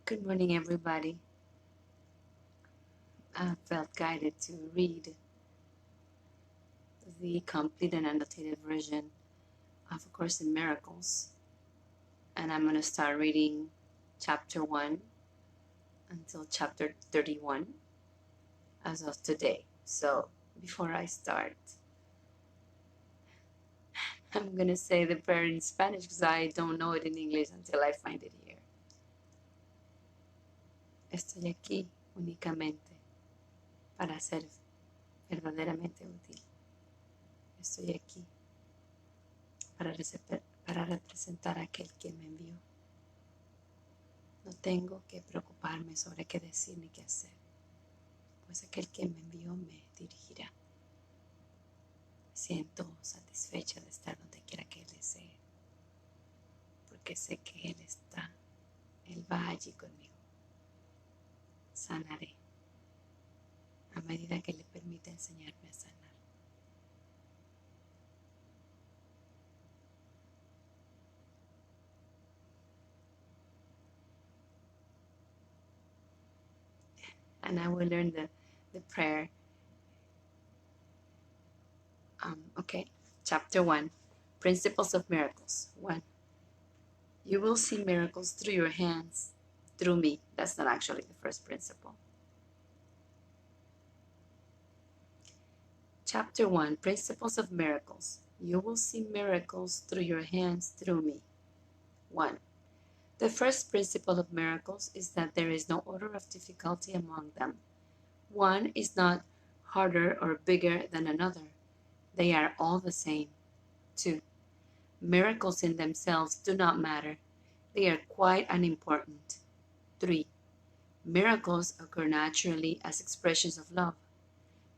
Good morning, everybody. I felt guided to read the complete and annotated version of A Course in Miracles. And I'm going to start reading chapter 1 until chapter 31 as of today. So before I start, I'm going to say the prayer in Spanish because I don't know it in English until I find it here. Estoy aquí únicamente para ser verdaderamente útil. Estoy aquí para representar a aquel que me envió. No tengo que preocuparme sobre qué decir ni qué hacer, pues aquel que me envió me dirigirá. Me siento satisfecha de estar donde quiera que Él desee, porque sé que Él está, Él va allí conmigo. Sanaré a medida que le permita enseñarme a sanar. And I will learn the prayer. Okay, chapter 1, Principles of Miracles. 1. You will see miracles through your hands, through me. That's not actually the first principle. Chapter 1, Principles of Miracles. You will see miracles through your hands, through me. 1. The first principle of miracles is that there is no order of difficulty among them. One is not harder or bigger than another. They are all the same. 2. Miracles in themselves do not matter. They are quite unimportant. 3. Miracles occur naturally as expressions of love.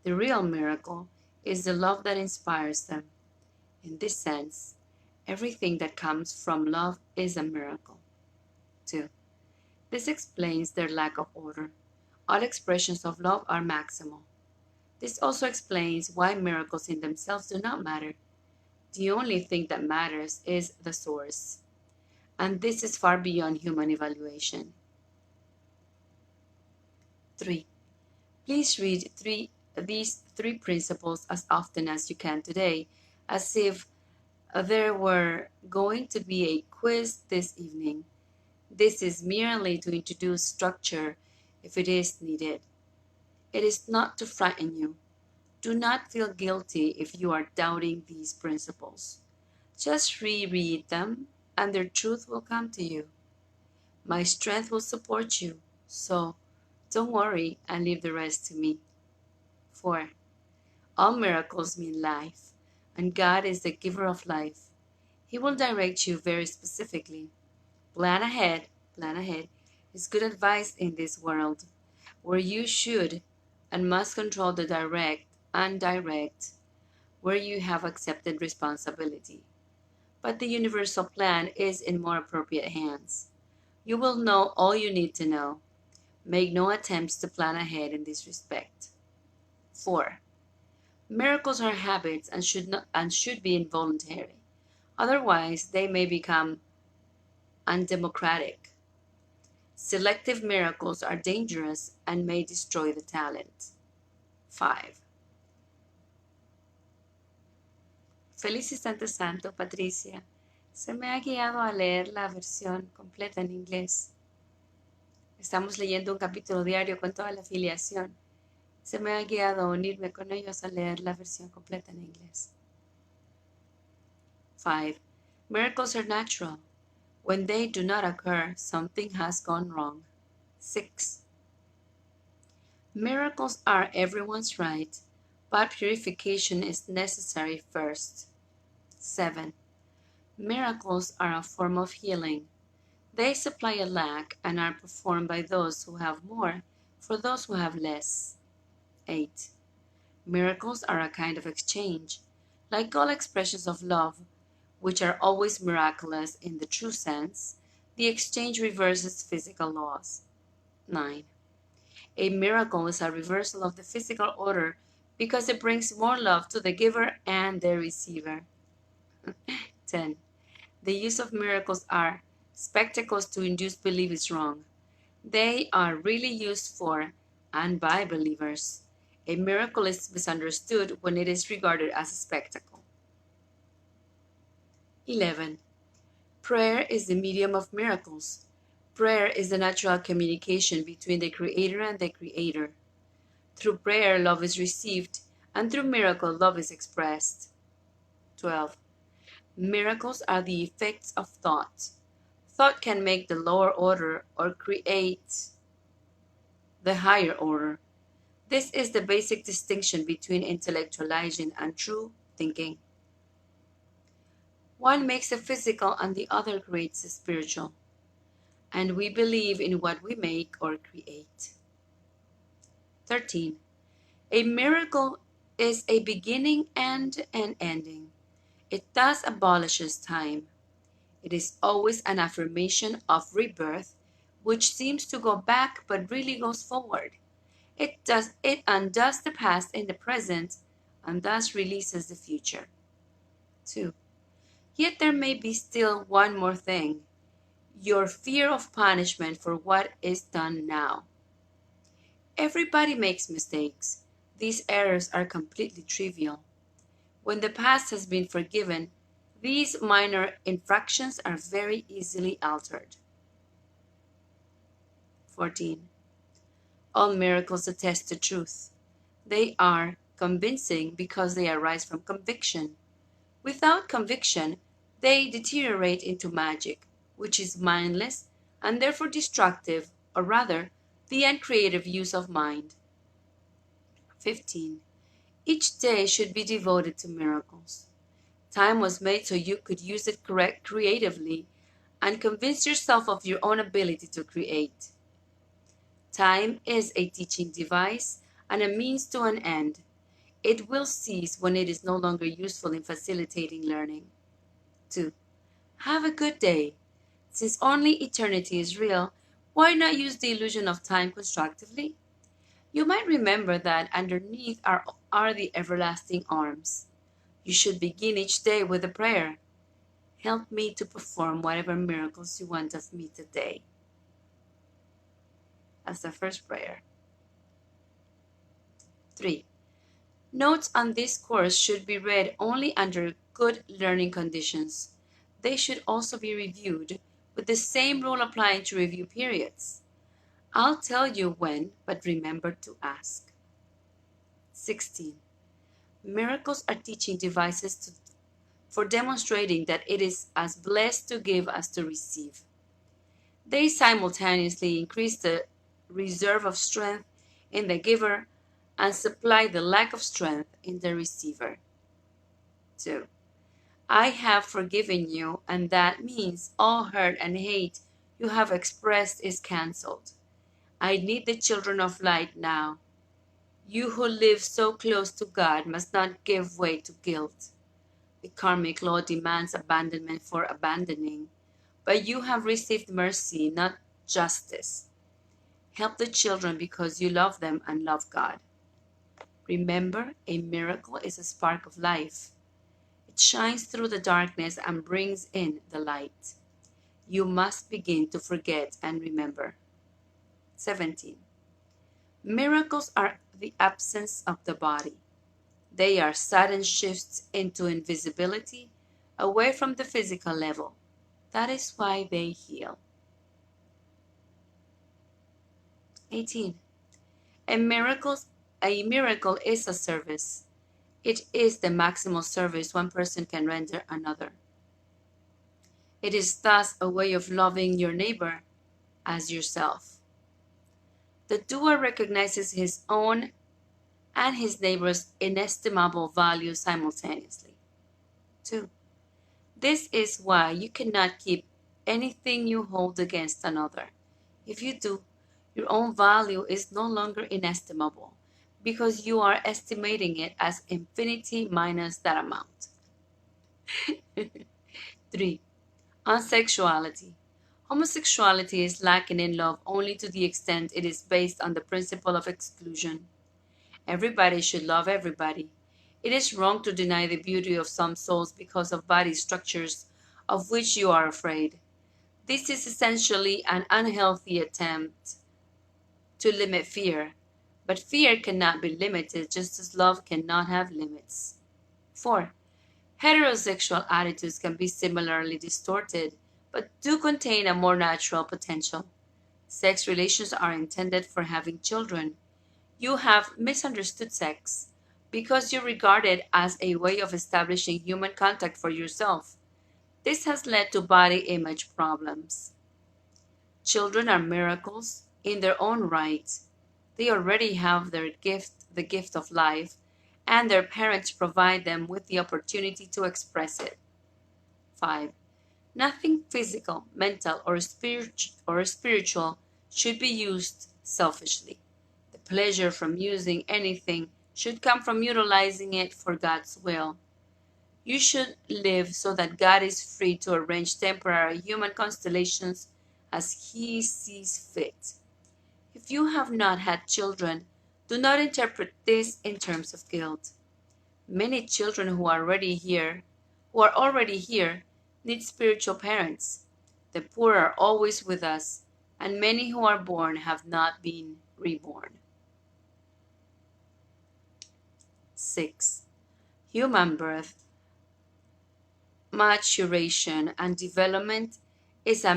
The real miracle is the love that inspires them. In this sense, everything that comes from love is a miracle. 2. This explains their lack of order. All expressions of love are maximal. This also explains why miracles in themselves do not matter. The only thing that matters is the source. And this is far beyond human evaluation. 3. Please read these three principles as often as you can today, as if there were going to be a quiz this evening. This is merely to introduce structure if it is needed. It is not to frighten you. Do not feel guilty if you are doubting these principles. Just reread them and their truth will come to you. My strength will support you, so don't worry and leave the rest to me. 4. All miracles mean life, and God is the giver of life. He will direct you very specifically. Plan ahead is good advice in this world, where you should and must control the direct and indirect, where you have accepted responsibility. But the universal plan is in more appropriate hands. You will know all you need to know. Make no attempts to plan ahead in this respect. 4. Miracles are habits and should be involuntary. Otherwise, they may become undemocratic. Selective miracles are dangerous and may destroy the talent. 5. Feliz Instante Santo, Patricia. Se me ha guiado a leer la versión completa en inglés. Estamos leyendo un capítulo diario con toda la afiliación. Se me ha guiado a unirme con ellos a leer la versión completa en inglés. 5. Miracles are natural. When they do not occur, something has gone wrong. 6. Miracles are everyone's right, but purification is necessary first. 7. Miracles are a form of healing. They supply a lack and are performed by those who have more for those who have less. 8. Miracles are a kind of exchange. Like all expressions of love, which are always miraculous in the true sense, the exchange reverses physical laws. 9. A miracle is a reversal of the physical order because it brings more love to the giver and the receiver. 10. The use of miracles are spectacles to induce belief is wrong. They are really used for and by believers. A miracle is misunderstood when it is regarded as a spectacle. 11. Prayer is the medium of miracles. Prayer is the natural communication between the Creator and the Creator. Through prayer, love is received, and through miracle, love is expressed. 12. Miracles are the effects of thought. Thought can make the lower order or create the higher order. This is the basic distinction between intellectualizing and true thinking. One makes the physical and the other creates the spiritual. And we believe in what we make or create. 13. A miracle is a beginning and an ending. It thus abolishes time. It is always an affirmation of rebirth, which seems to go back but really goes forward. It undoes the past in the present and thus releases the future. 2. Yet there may be still one more thing, your fear of punishment for what is done now. Everybody makes mistakes. These errors are completely trivial. When the past has been forgiven, these minor infractions are very easily altered. 14. All miracles attest to truth. They are convincing because they arise from conviction. Without conviction, they deteriorate into magic, which is mindless and therefore destructive, or rather, the uncreative use of mind. 15. Each day should be devoted to miracles. Time was made so you could use it creatively and convince yourself of your own ability to create. Time is a teaching device and a means to an end. It will cease when it is no longer useful in facilitating learning. 2. Have a good day. Since only eternity is real, why not use the illusion of time constructively? You might remember that underneath are the everlasting arms. You should begin each day with a prayer. Help me to perform whatever miracles you want of me today. That's the first prayer. 3. Notes on this course should be read only under good learning conditions. They should also be reviewed, with the same rule applying to review periods. I'll tell you when, but remember to ask. 16. Miracles are teaching devices for demonstrating that it is as blessed to give as to receive. They simultaneously increase the reserve of strength in the giver and supply the lack of strength in the receiver. 2. I have forgiven you, and that means all hurt and hate you have expressed is cancelled. I need the children of light now. You who live so close to God must not give way to guilt. The karmic law demands abandonment for abandoning, but you have received mercy, not justice. Help the children because you love them and love God. Remember, a miracle is a spark of life. It shines through the darkness and brings in the light. You must begin to forget and remember. 17. Miracles are the absence of the body. They are sudden shifts into invisibility, away from the physical level. That is why they heal. 18. A miracle is a service. It is the maximal service one person can render another. It is thus a way of loving your neighbor as yourself. The doer recognizes his own and his neighbor's inestimable value simultaneously. 2. This is why you cannot keep anything you hold against another. If you do, your own value is no longer inestimable because you are estimating it as infinity minus that amount. 3. On sexuality. Homosexuality is lacking in love only to the extent it is based on the principle of exclusion. Everybody should love everybody. It is wrong to deny the beauty of some souls because of body structures of which you are afraid. This is essentially an unhealthy attempt to limit fear, but fear cannot be limited just as love cannot have limits. 4. Heterosexual attitudes can be similarly distorted, but do contain a more natural potential. Sex relations are intended for having children. You have misunderstood sex because you regard it as a way of establishing human contact for yourself. This has led to body image problems. Children are miracles in their own right. They already have their gift, the gift of life, and their parents provide them with the opportunity to express it. 5. Nothing physical, mental, or spiritual should be used selfishly. The pleasure from using anything should come from utilizing it for God's will. You should live so that God is free to arrange temporary human constellations as He sees fit. If you have not had children, do not interpret this in terms of guilt. Many children who are already here, need spiritual parents. The poor are always with us, and many who are born have not been reborn. 6. Human birth, maturation, and development is a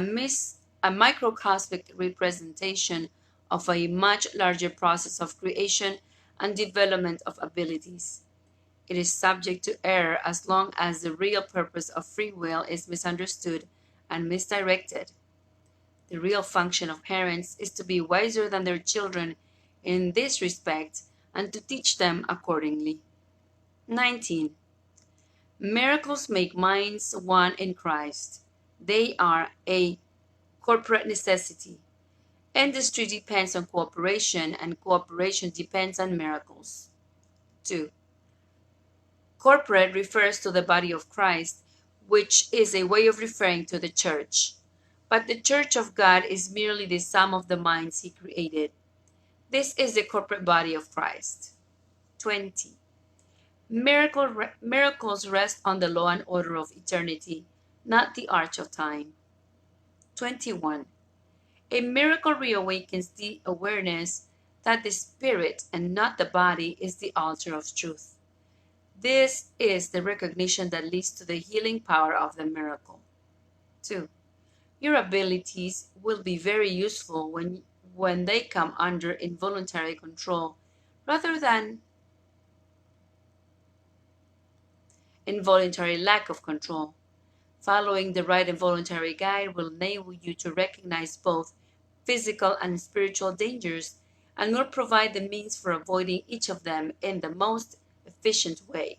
microcosmic representation of a much larger process of creation and development of abilities. It is subject to error as long as the real purpose of free will is misunderstood and misdirected. The real function of parents is to be wiser than their children in this respect and to teach them accordingly. 19. Miracles make minds one in Christ. They are a corporate necessity. Industry depends on cooperation, and cooperation depends on miracles. 2. Corporate refers to the body of Christ, which is a way of referring to the church. But the church of God is merely the sum of the minds He created. This is the corporate body of Christ. 20. Miracles rest on the law and order of eternity, not the arch of time. 21. A miracle reawakens the awareness that the spirit and not the body is the altar of truth. This is the recognition that leads to the healing power of the miracle. 2. Your abilities will be very useful when they come under involuntary control rather than involuntary lack of control. Following the right involuntary guide will enable you to recognize both physical and spiritual dangers and will provide the means for avoiding each of them in the most efficient way.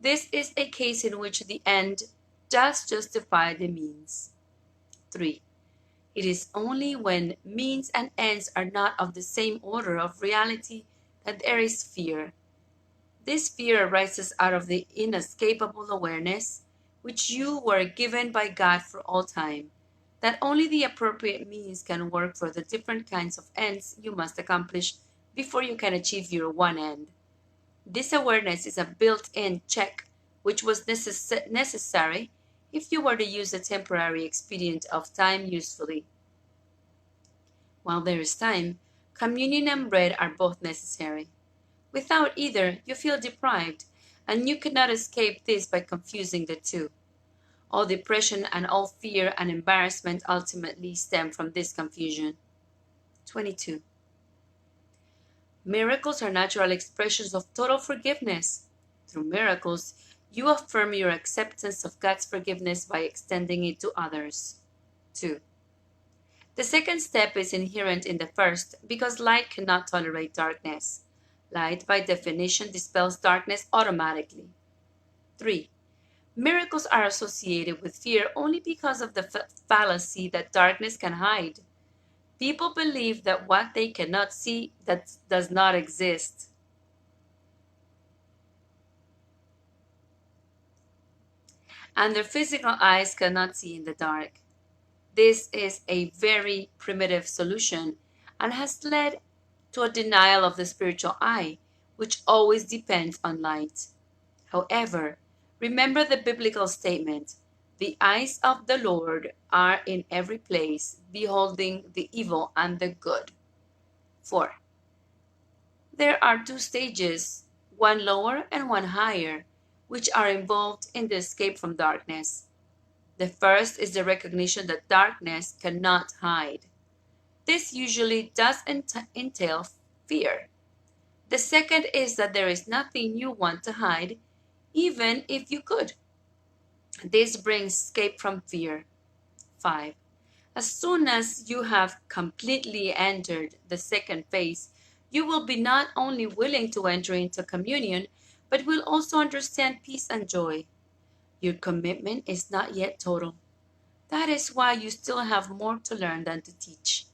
This is a case in which the end does justify the means. 3. It is only when means and ends are not of the same order of reality that there is fear. This fear arises out of the inescapable awareness which you were given by God for all time, that only the appropriate means can work for the different kinds of ends you must accomplish before you can achieve your one end. This awareness is a built-in check which was necessary if you were to use the temporary expedient of time usefully. While there is time, communion and bread are both necessary. Without either, you feel deprived, and you cannot escape this by confusing the two. All depression and all fear and embarrassment ultimately stem from this confusion. 22. Miracles are natural expressions of total forgiveness. Through miracles, you affirm your acceptance of God's forgiveness by extending it to others. 2. The second step is inherent in the first because light cannot tolerate darkness. Light, by definition, dispels darkness automatically. 3. Miracles are associated with fear only because of the fallacy that darkness can hide. People believe that what they cannot see that does not exist. And their physical eyes cannot see in the dark. This is a very primitive solution and has led to a denial of the spiritual eye, which always depends on light. However, remember the biblical statement, The eyes of the Lord are in every place, beholding the evil and the good. 4. There are two stages, one lower and one higher, which are involved in the escape from darkness. The first is the recognition that darkness cannot hide. This usually does entail fear. The second is that there is nothing you want to hide, even if you could. This brings escape from fear. 5. As soon as you have completely entered the second phase, you will be not only willing to enter into communion, but will also understand peace and joy. Your commitment is not yet total. That is why you still have more to learn than to teach.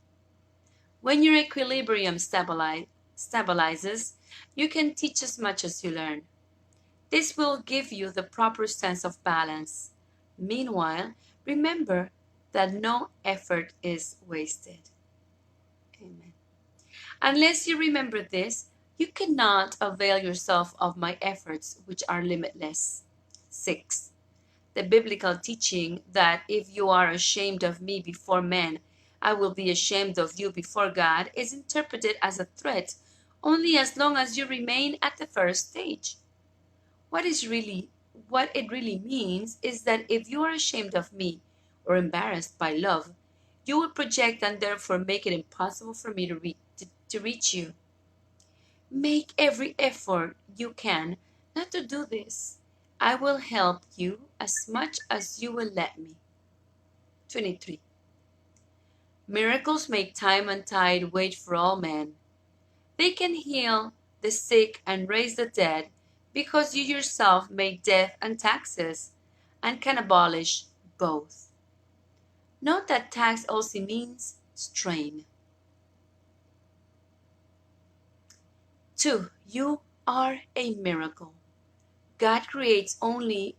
When your equilibrium stabilizes, you can teach as much as you learn. This will give you the proper sense of balance. Meanwhile, remember that no effort is wasted. Amen. Unless you remember this, you cannot avail yourself of my efforts, which are limitless. 6. The biblical teaching that if you are ashamed of me before men, I will be ashamed of you before God is interpreted as a threat only as long as you remain at the first stage. What it really means is that if you are ashamed of me or embarrassed by love, you will project and therefore make it impossible for me to reach you. Make every effort you can not to do this. I will help you as much as you will let me. 23. Miracles make time and tide wait for all men. They can heal the sick and raise the dead because you yourself make death and taxes and can abolish both. Note that tax also means strain. 2. You are a miracle. God creates only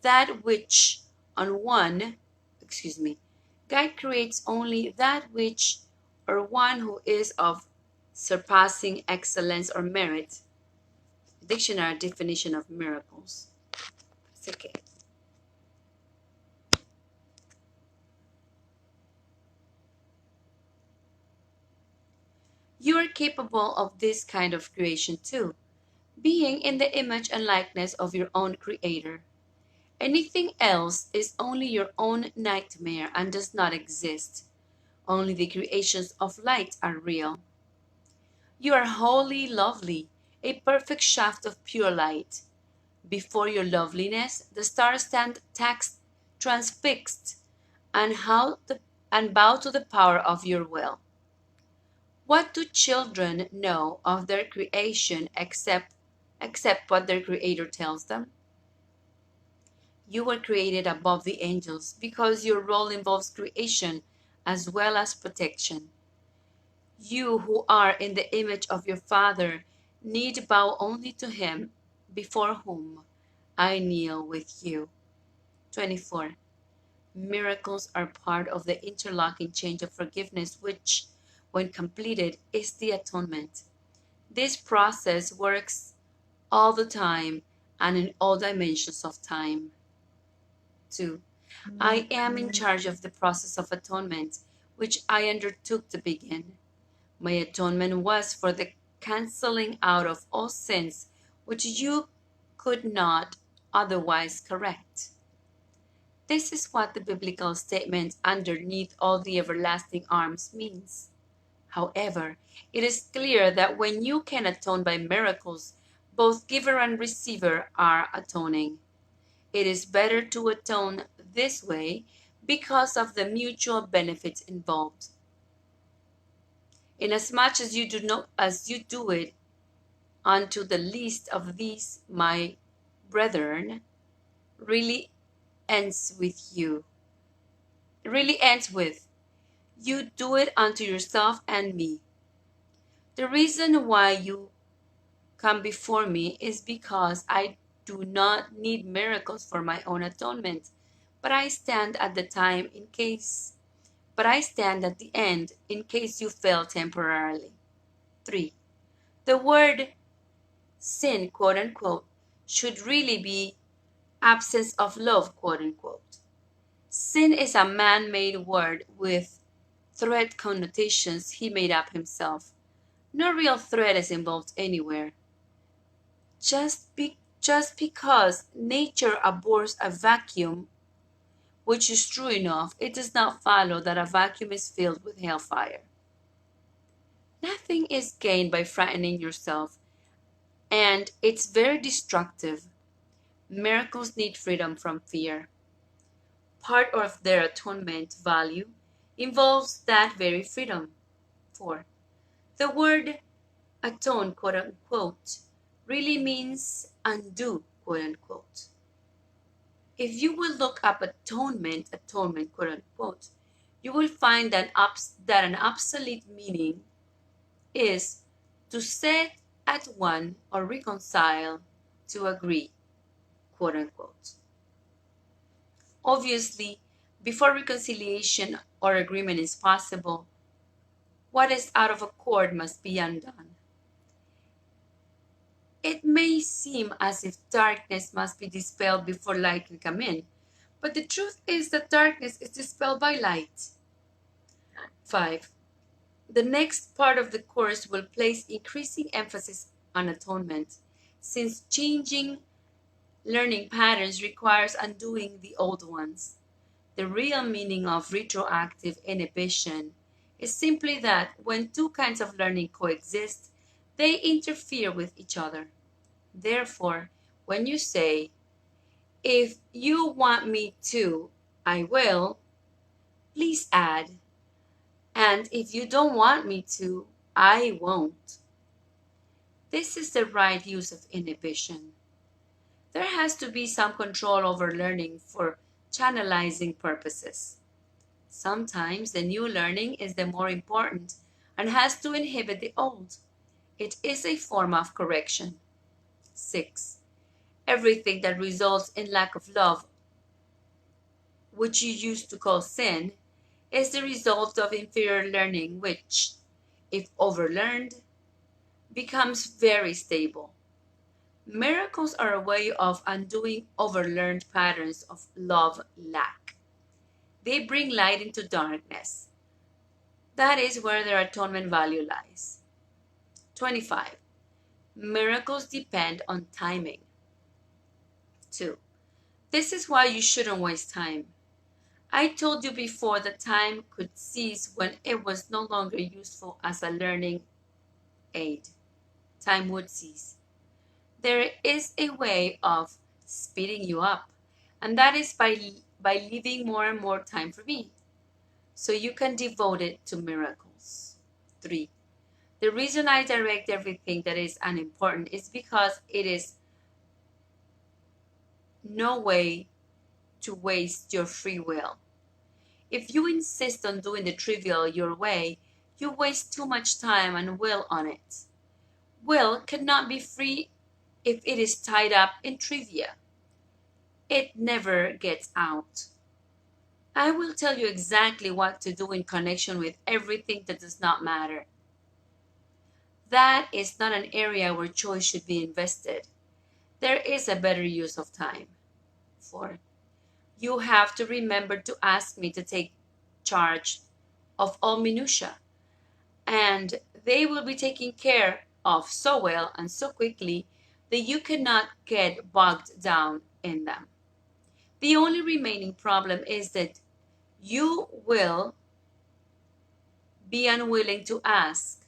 that which or one who is of surpassing excellence or merit. Dictionary definition of miracles. It's okay. You are capable of this kind of creation too, being in the image and likeness of your own Creator. Anything else is only your own nightmare and does not exist. Only the creations of light are real. You are wholly lovely, a perfect shaft of pure light. Before your loveliness, the stars stand transfixed and bow to the power of your will. What do children know of their creation except what their Creator tells them? You were created above the angels because your role involves creation as well as protection. You who are in the image of your Father need bow only to Him before whom I kneel with you. 24. Miracles are part of the interlocking chain of forgiveness which, when completed, is the atonement. This process works all the time and in all dimensions of time. 2. I am in charge of the process of atonement, which I undertook to begin. My atonement was for the canceling out of all sins which you could not otherwise correct. This is what the biblical statement underneath all the everlasting arms means. However, it is clear that when you can atone by miracles, both giver and receiver are atoning. It is better to atone this way because of the mutual benefits involved. Inasmuch as you do it unto the least of these, my brethren, really ends with you. It really ends with, you do it unto yourself and me. The reason why you come before me is because I do not need miracles for my own atonement, but I stand at the end in case you fail temporarily. 3. The word sin, quote unquote, should really be absence of love, quote unquote. Sin is a man made word with threat connotations he made up himself. No real threat is involved anywhere. Just because nature abhors a vacuum, which is true enough, it does not follow that a vacuum is filled with hellfire. Nothing is gained by frightening yourself, and it's very destructive. Miracles need freedom from fear. Part of their atonement value involves that very freedom. 4. The word atone, quote unquote, really means undo, quote unquote. If you will look up atonement, quote unquote, you will find that an obsolete meaning is to set at one or reconcile, to agree, quote unquote. Obviously, before reconciliation or agreement is possible, what is out of accord must be undone. It may seem as if darkness must be dispelled before light can come in, but the truth is that darkness is dispelled by light. 5. The next part of the course will place increasing emphasis on atonement, since changing learning patterns requires undoing the old ones. The real meaning of retroactive inhibition is simply that when two kinds of learning coexist, they interfere with each other. Therefore, when you say, if you want me to, I will, please add, and if you don't want me to, I won't. This is the right use of inhibition. There has to be some control over learning for channelizing purposes. Sometimes the new learning is the more important and has to inhibit the old. It is a form of correction. 6. Everything that results in lack of love, which you used to call sin, is the result of inferior learning, which, if overlearned, becomes very stable. Miracles are a way of undoing overlearned patterns of love lack. They bring light into darkness. That is where their atonement value lies. 25. Miracles depend on timing. 2. This is why you shouldn't waste time. I told you before that time could cease when it was no longer useful as a learning aid. Time would cease. There is a way of speeding you up, and that is by leaving more and more time for me, so you can devote it to miracles. 3. The reason I direct everything that is unimportant is because it is no way to waste your free will. If you insist on doing the trivial your way, you waste too much time and will on it. Will cannot be free if it is tied up in trivia. It never gets out. I will tell you exactly what to do in connection with everything that does not matter. That is not an area where choice should be invested. There is a better use of time. 4. You have to remember to ask me to take charge of all minutiae, and they will be taken care of so well and so quickly that you cannot get bogged down in them. The only remaining problem is that you will be unwilling to ask.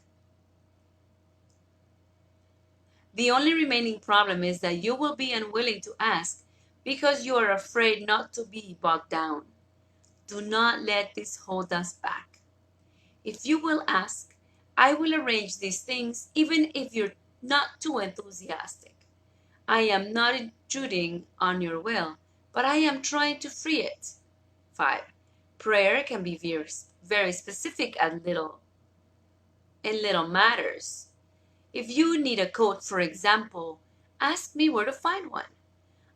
The only remaining problem is that you will be unwilling to ask because you are afraid not to be bogged down. Do not let this hold us back. If you will ask, I will arrange these things even if you're not too enthusiastic. I am not intruding on your will, but I am trying to free it. 5. Prayer can be very specific in little matters. If you need a coat, for example, ask me where to find one.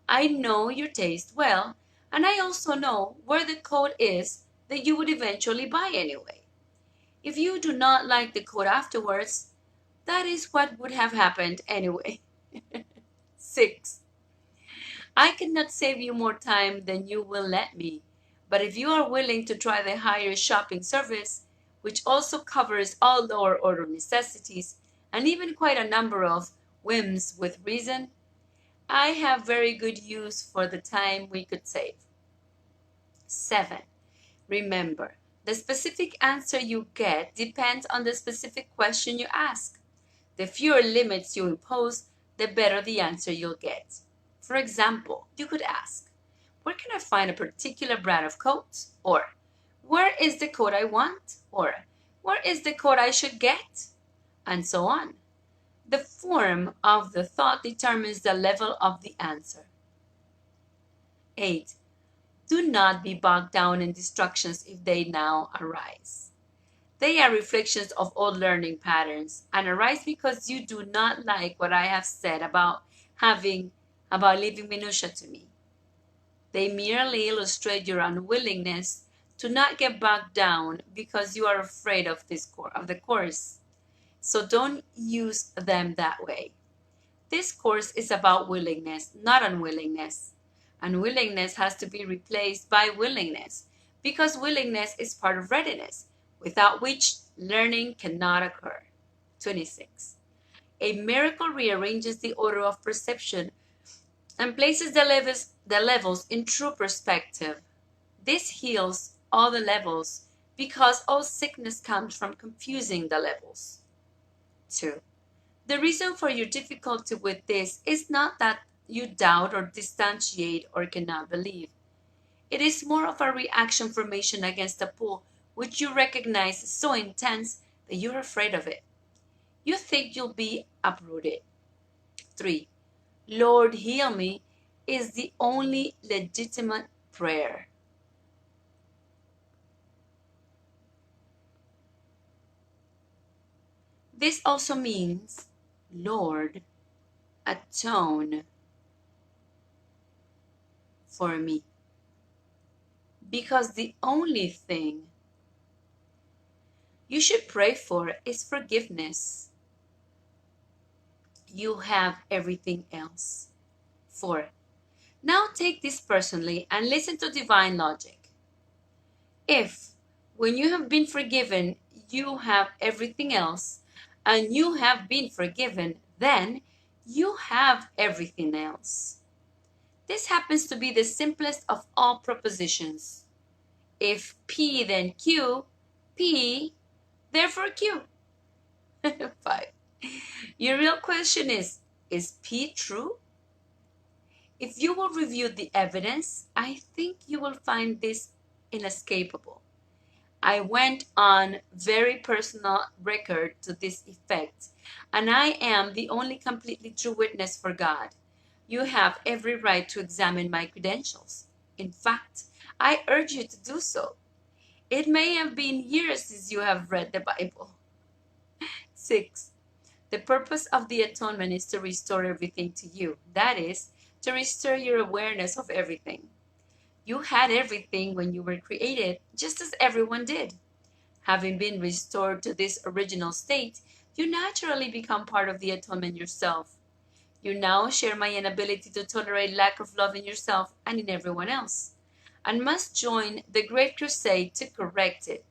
I know your taste well, and I also know where the coat is that you would eventually buy anyway. If you do not like the coat afterwards, that is what would have happened anyway. 6. I cannot save you more time than you will let me, but if you are willing to try the higher shopping service, which also covers all lower order necessities and even quite a number of whims with reason, I have very good use for the time we could save. 7. Remember, the specific answer you get depends on the specific question you ask. The fewer limits you impose, the better the answer you'll get. For example, you could ask, where can I find a particular brand of coat? Or, where is the coat I want? Or, where is the coat I should get? And so on. The form of the thought determines the level of the answer. 8. Do not be bogged down in distractions if they now arise. They are reflections of old learning patterns and arise because you do not like what I have said about leaving minutia to me. They merely illustrate your unwillingness to not get bogged down because you are afraid of the course. So don't use them that way. This course is about willingness, not unwillingness. Unwillingness has to be replaced by willingness because willingness is part of readiness, without which learning cannot occur. 26. A miracle rearranges the order of perception and places the levels in true perspective. This heals all the levels because all sickness comes from confusing the levels. 2. The reason for your difficulty with this is not that you doubt or distantiate or cannot believe. It is more of a reaction formation against a pull which you recognize is so intense that you're afraid of it. You think you'll be uprooted. 3. Lord, heal me is the only legitimate prayer. This also means, Lord, atone for me. Because the only thing you should pray for is forgiveness. You have everything else. 4. Now take this personally and listen to divine logic. If, when you have been forgiven, you have everything else, and you have been forgiven, then you have everything else. This happens to be the simplest of all propositions. If P then Q, P, therefore Q. 5. Your real question is P true? If you will review the evidence, I think you will find this inescapable. I went on very personal record to this effect, and I am the only completely true witness for God. You have every right to examine my credentials. In fact, I urge you to do so. It may have been years since you have read the Bible. 6. The purpose of the atonement is to restore everything to you. That is, to restore your awareness of everything. You had everything when you were created, just as everyone did. Having been restored to this original state, you naturally become part of the atonement yourself. You now share my inability to tolerate lack of love in yourself and in everyone else, and must join the great crusade to correct it.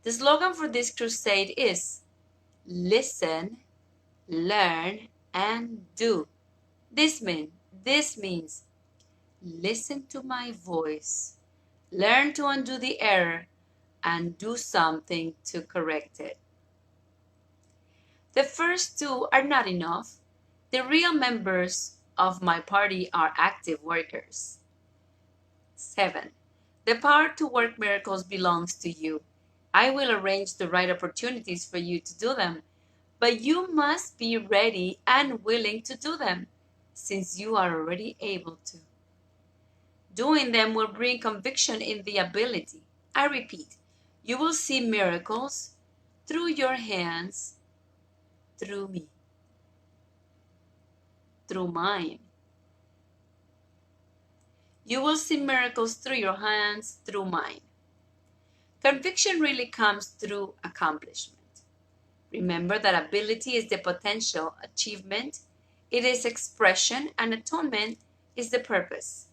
The slogan for this crusade is, listen, learn, and do. This means listen to my voice, learn to undo the error, and do something to correct it. The first two are not enough. The real members of my party are active workers. 7. The power to work miracles belongs to you. I will arrange the right opportunities for you to do them, but you must be ready and willing to do them, since you are already able to. Doing them will bring conviction in the ability. I repeat, you will see miracles through your hands, through me, through mine. You will see miracles through your hands, through mine. Conviction really comes through accomplishment. Remember that ability is the potential achievement, it is expression, and atonement is the purpose.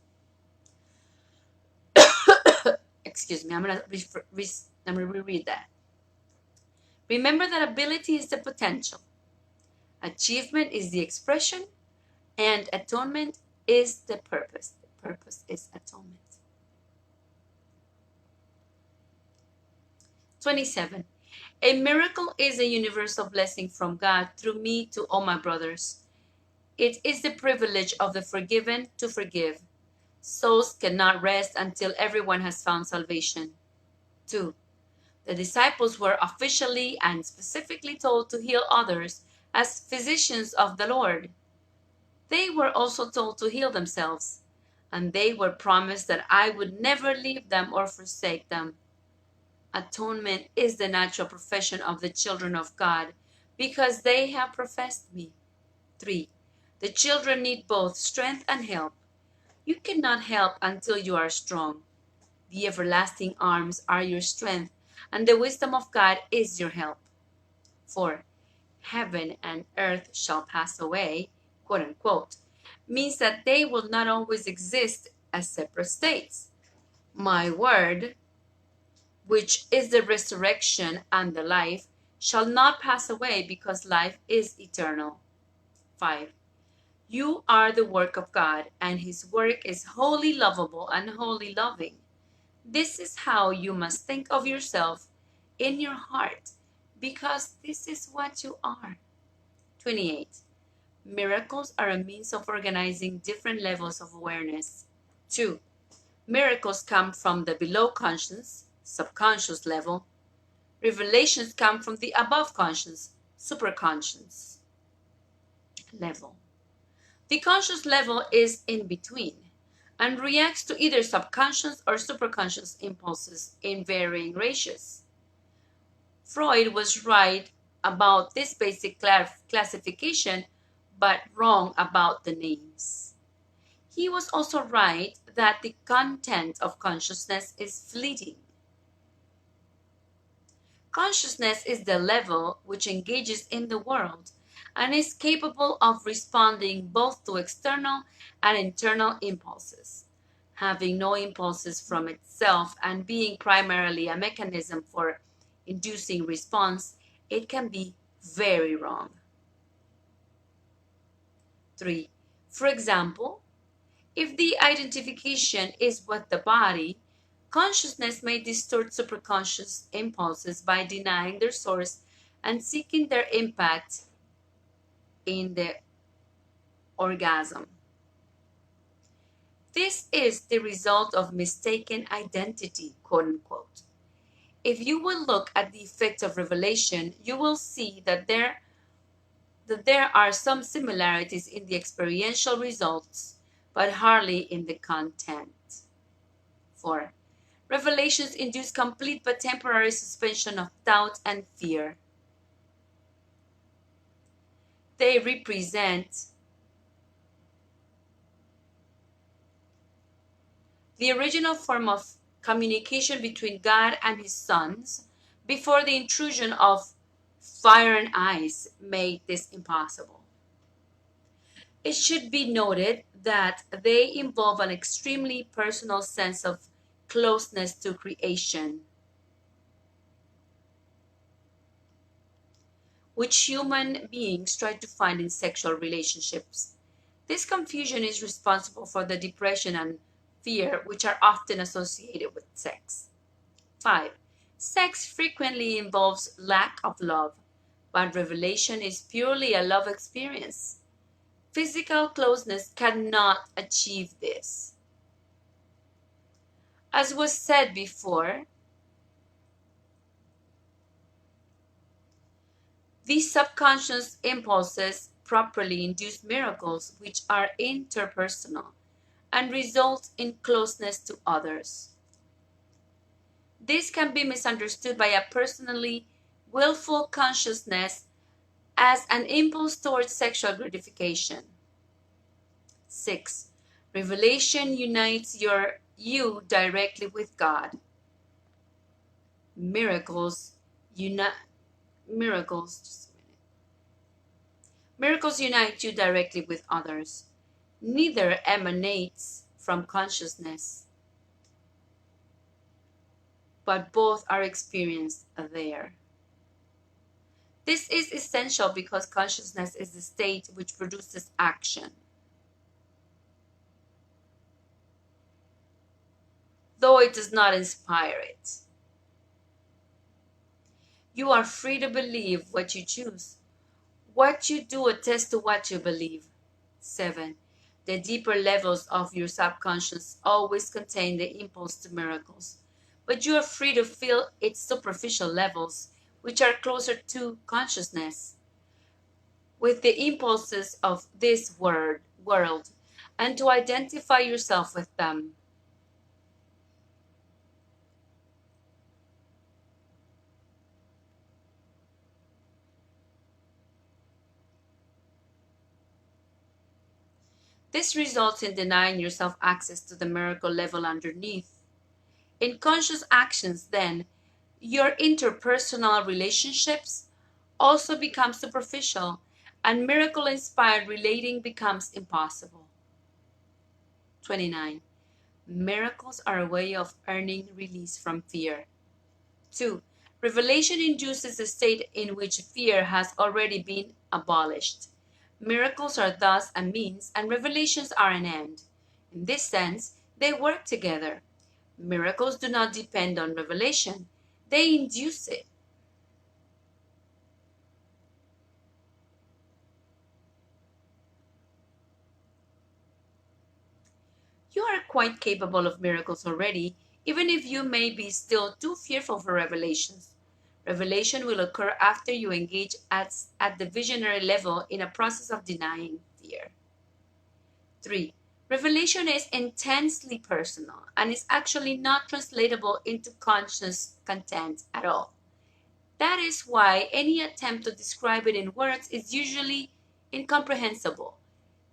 Excuse me, I'm going to reread that. Remember that ability is the potential, achievement is the expression, and atonement is the purpose. The purpose is atonement. 27. A miracle is a universal blessing from God through me to all my brothers. It is the privilege of the forgiven to forgive. Souls cannot rest until everyone has found salvation. 2. The disciples were officially and specifically told to heal others as physicians of the Lord. They were also told to heal themselves, and they were promised that I would never leave them or forsake them. Atonement is the natural profession of the children of God because they have professed me. 3. The children need both strength and help. You cannot help until you are strong. The everlasting arms are your strength, and the wisdom of God is your help. 4. Heaven and earth shall pass away, quote unquote, means that they will not always exist as separate states. My word, which is the resurrection and the life, shall not pass away because life is eternal. 5. You are the work of God, and his work is wholly lovable and wholly loving. This is how you must think of yourself in your heart, because this is what you are. 28. Miracles are a means of organizing different levels of awareness. 2. Miracles come from the below conscious, subconscious level. Revelations come from the above conscious, superconscious level. The conscious level is in between and reacts to either subconscious or superconscious impulses in varying ratios. Freud was right about this basic classification, but wrong about the names. He was also right that the content of consciousness is fleeting. Consciousness is the level which engages in the world and is capable of responding both to external and internal impulses. Having no impulses from itself and being primarily a mechanism for inducing response, it can be very wrong. 3. For example, if the identification is with the body, consciousness may distort superconscious impulses by denying their source and seeking their impact in the orgasm. This is the result of mistaken identity, quote unquote. If you will look at the effects of revelation, you will see that there are some similarities in the experiential results, but hardly in the content. 4. Revelations induce complete but temporary suspension of doubt and fear. They represent the original form of communication between God and his sons before the intrusion of fire and ice made this impossible. It should be noted that they involve an extremely personal sense of closeness to creation, which human beings try to find in sexual relationships. This confusion is responsible for the depression and fear which are often associated with sex. 5. Sex frequently involves lack of love, but revelation is purely a love experience. Physical closeness cannot achieve this. As was said before, these subconscious impulses properly induce miracles which are interpersonal and result in closeness to others. This can be misunderstood by a personally willful consciousness as an impulse towards sexual gratification. 6. Revelation unites you directly with God. Miracles unite you directly with others. Neither emanates from consciousness, but both are experienced there. This is essential because consciousness is the state which produces action, though it does not inspire it. You are free to believe what you choose. What you do attests to what you believe. 7. The deeper levels of your subconscious always contain the impulse to miracles, but you are free to feel its superficial levels, which are closer to consciousness, with the impulses of this world, and to identify yourself with them. This results in denying yourself access to the miracle level underneath. In conscious actions, then, your interpersonal relationships also become superficial, and miracle inspired relating becomes impossible. 29. Miracles are a way of earning release from fear. 2. Revelation induces a state in which fear has already been abolished. Miracles are thus a means, and revelations are an end. In this sense, they work together. Miracles do not depend on revelation, they induce it. You are quite capable of miracles already, even if you may be still too fearful for revelations. Revelation will occur after you engage at the visionary level in a process of denying fear. 3. Revelation is intensely personal and is actually not translatable into conscious content at all. That is why any attempt to describe it in words is usually incomprehensible,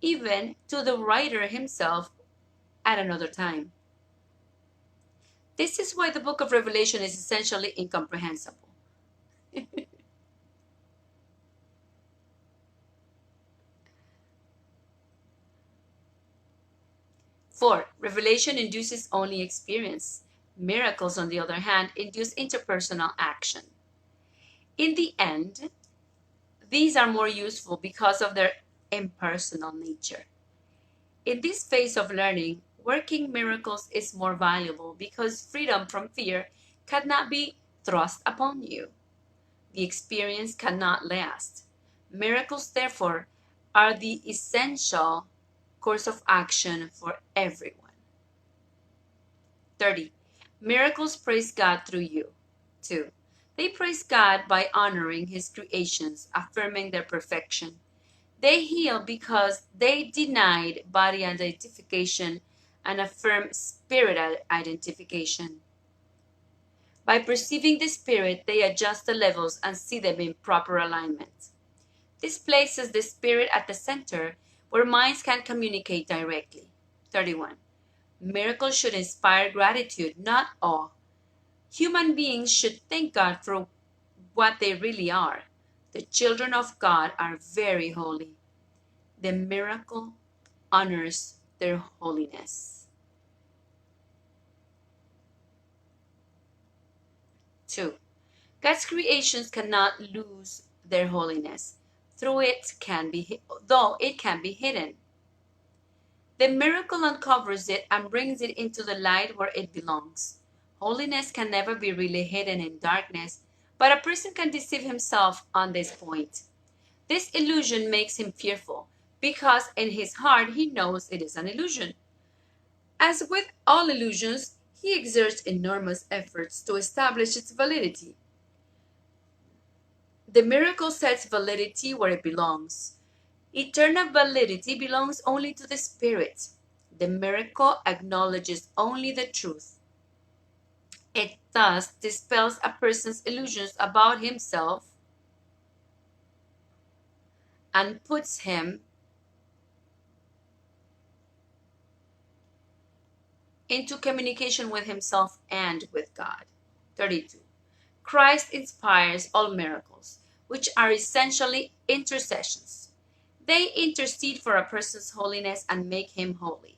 even to the writer himself at another time. This is why the book of Revelation is essentially incomprehensible. 4. Revelation induces only experience. Miracles, on the other hand, induce interpersonal action. In the end, these are more useful because of their impersonal nature. In this phase of learning, working miracles is more valuable because freedom from fear cannot be thrust upon you. The experience cannot last. Miracles, therefore, are the essential course of action for everyone. 30. Miracles praise God through you. 2. They praise God by honoring His creations, affirming their perfection. They heal because they denied body identification and affirm spirit identification. By perceiving the spirit, they adjust the levels and see them in proper alignment. This places the spirit at the center where minds can communicate directly. 31. Miracles should inspire gratitude, not awe. Human beings should thank God for what they really are. The children of God are very holy. The miracle honors their holiness. 2. God's creations cannot lose their holiness, though it can be hidden. The miracle uncovers it and brings it into the light where it belongs. Holiness can never be really hidden in darkness, but a person can deceive himself on this point. This illusion makes him fearful, because in his heart he knows it is an illusion. As with all illusions, he exerts enormous efforts to establish its validity. The miracle sets validity where it belongs. Eternal validity belongs only to the Spirit. The miracle acknowledges only the truth. It thus dispels a person's illusions about himself and puts him into communication with himself and with God. 32. Christ inspires all miracles, which are essentially intercessions. They intercede for a person's holiness and make him holy.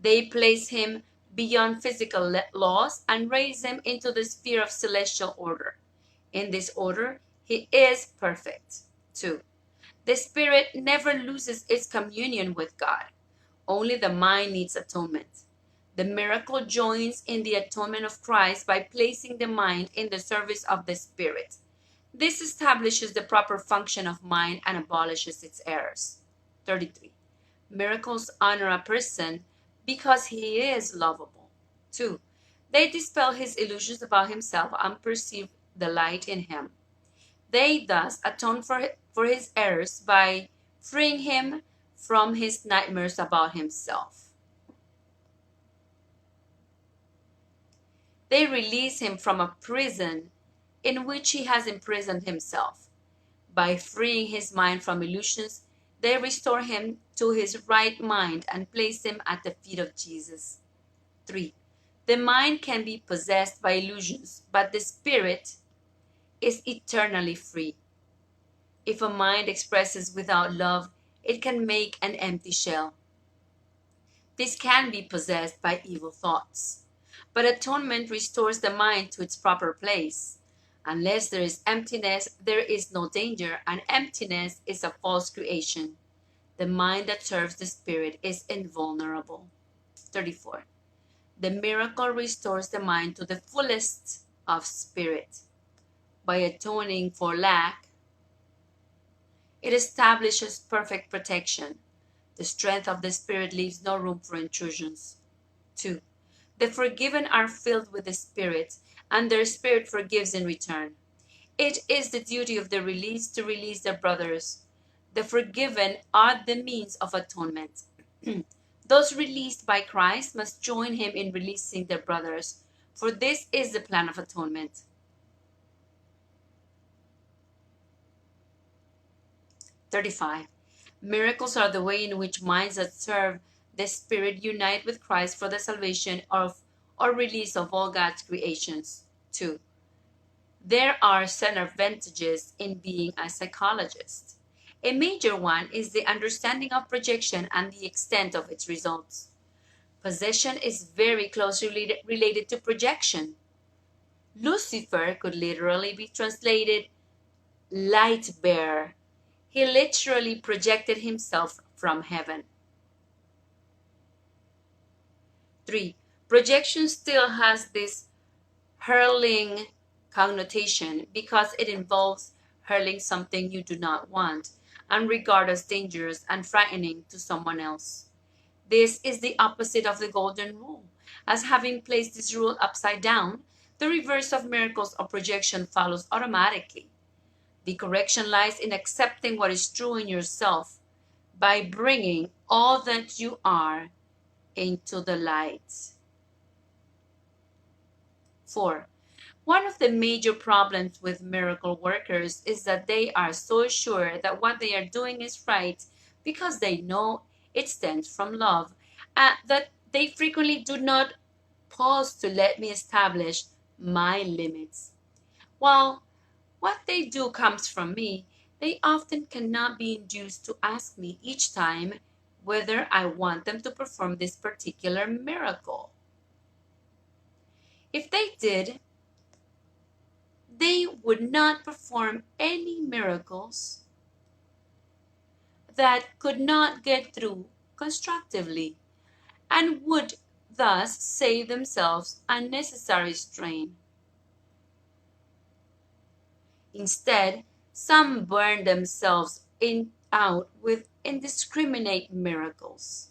They place him beyond physical laws and raise him into the sphere of celestial order. In this order, he is perfect. 2. The spirit never loses its communion with God. Only the mind needs atonement. The miracle joins in the atonement of Christ by placing the mind in the service of the spirit. This establishes the proper function of mind and abolishes its errors. 33. Miracles honor a person because he is lovable. 2. They dispel his illusions about himself and perceive the light in him. They thus atone for his errors by freeing him from his nightmares about himself. They release him from a prison in which he has imprisoned himself. By freeing his mind from illusions, they restore him to his right mind and place him at the feet of Jesus. 3. The mind can be possessed by illusions, but the spirit is eternally free. If a mind expresses without love, it can make an empty shell. This can be possessed by evil thoughts. But atonement restores the mind to its proper place. Unless there is emptiness, there is no danger, and emptiness is a false creation. The mind that serves the spirit is invulnerable. 34. The miracle restores the mind to the fullest of spirit. By atoning for lack, it establishes perfect protection. The strength of the spirit leaves no room for intrusions. 2. The forgiven are filled with the Spirit, and their spirit forgives in return. It is the duty of the released to release their brothers. The forgiven are the means of atonement. Those released by Christ must join him in releasing their brothers, for this is the plan of atonement. 35. Miracles are the way in which minds that serve the Spirit unite with Christ for the salvation of or release of all God's creations. 2. There are certain advantages in being a psychologist. A major one is the understanding of projection and the extent of its results. Possession is very closely related to projection. Lucifer could literally be translated light bearer. He literally projected himself from heaven. 3. Projection still has this hurling connotation because it involves hurling something you do not want and regard as dangerous and frightening to someone else. This is the opposite of the golden rule, as having placed this rule upside down, the reverse of miracles or projection follows automatically. The correction lies in accepting what is true in yourself by bringing all that you are into the light. 4. One of the major problems with miracle workers is that they are so sure that what they are doing is right because they know it stems from love, and that they frequently do not pause to let me establish my limits. While what they do comes from me, they often cannot be induced to ask me each time whether I want them to perform this particular miracle. If they did, they would not perform any miracles that could not get through constructively and would thus save themselves unnecessary strain. Instead, some burn themselves out with indiscriminate miracles,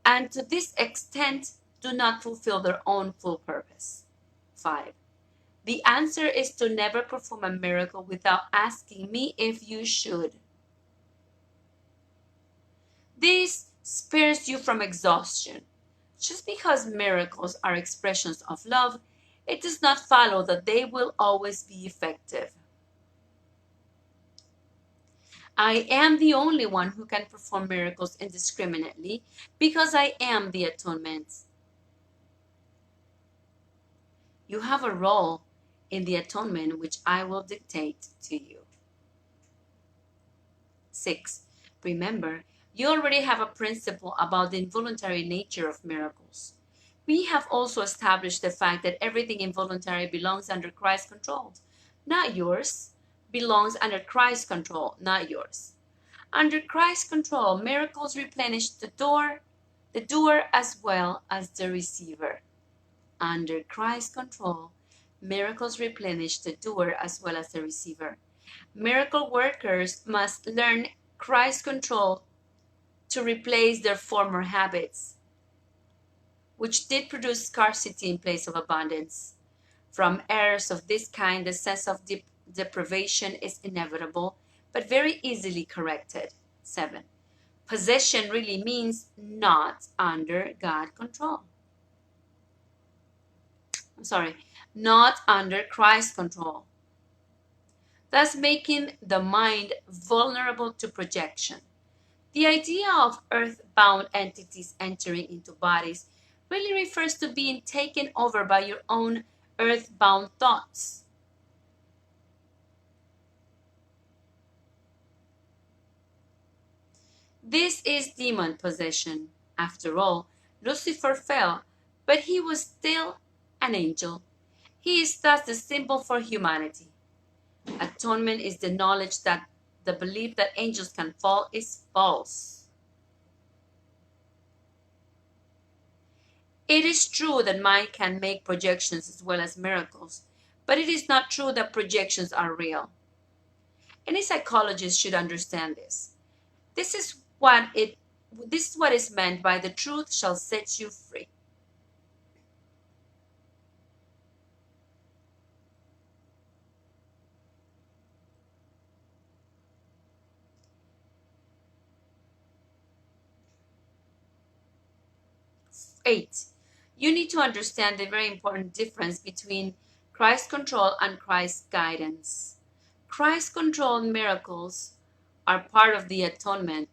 and to this extent do not fulfill their own full purpose. 5. The answer is to never perform a miracle without asking me if you should. This spares you from exhaustion. Just because miracles are expressions of love, it does not follow that they will always be effective. I am the only one who can perform miracles indiscriminately because I am the atonement. You have a role in the atonement which I will dictate to you. 6. Remember, you already have a principle about the involuntary nature of miracles. We have also established the fact that everything involuntary belongs under Christ's control, not yours. Belongs under Christ's control, not yours. Under Christ's control, miracles replenish the doer as well as the receiver. Under Christ's control, miracles replenish the doer as well as the receiver. Miracle workers must learn Christ's control to replace their former habits, which did produce scarcity in place of abundance. From errors of this kind, the sense of deprivation is inevitable, but very easily corrected. 7. Possession really means not under God control. Not under Christ's control, thus making the mind vulnerable to projection. The idea of earth-bound entities entering into bodies really refers to being taken over by your own earth-bound thoughts. This is demon possession. After all, Lucifer fell, but he was still an angel. He is thus the symbol for humanity. Atonement is the knowledge that the belief that angels can fall is false. It is true that mind can make projections as well as miracles, but it is not true that projections are real. Any psychologist should understand this. This is what is meant by the truth shall set you free. Eight, you need to understand the very important difference between Christ's control and Christ's guidance. Christ's control miracles are part of the atonement,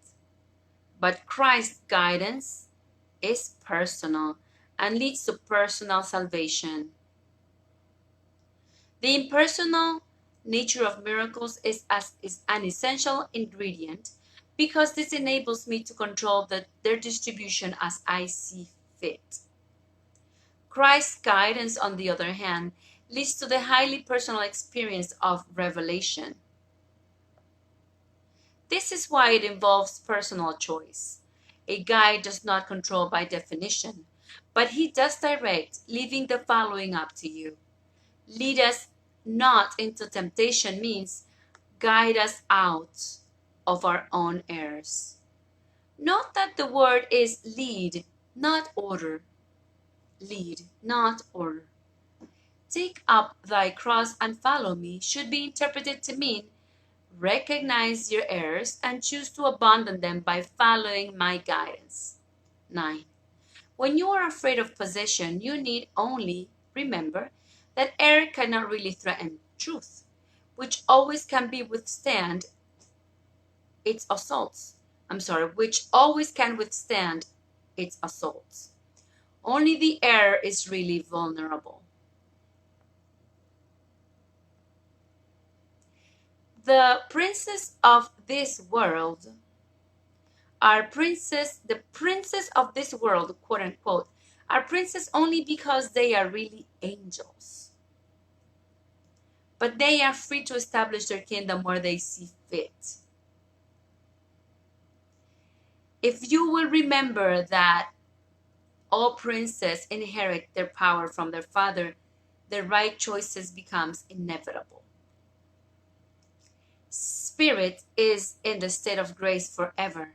but Christ's guidance is personal and leads to personal salvation. The impersonal nature of miracles is an essential ingredient because this enables me to control their distribution as I see fit. Christ's guidance, on the other hand, leads to the highly personal experience of revelation. This is why it involves personal choice. A guide does not control by definition, but he does direct, leaving the following up to you. Lead us not into temptation means guide us out of our own errors. Note that the word is lead, not order. Lead, not order. Take up thy cross and follow me should be interpreted to mean recognize your errors and choose to abandon them by following my guidance. 9. When you are afraid of possession, you need only remember that error cannot really threaten truth, which always can withstand its assaults. Which always can withstand its assaults. Only the error is really vulnerable. The princes of this world the princes of this world, quote unquote, are princes only because they are really angels. But they are free to establish their kingdom where they see fit. If you will remember that all princes inherit their power from their father, the right choices becomes inevitable. Spirit is in the state of grace forever.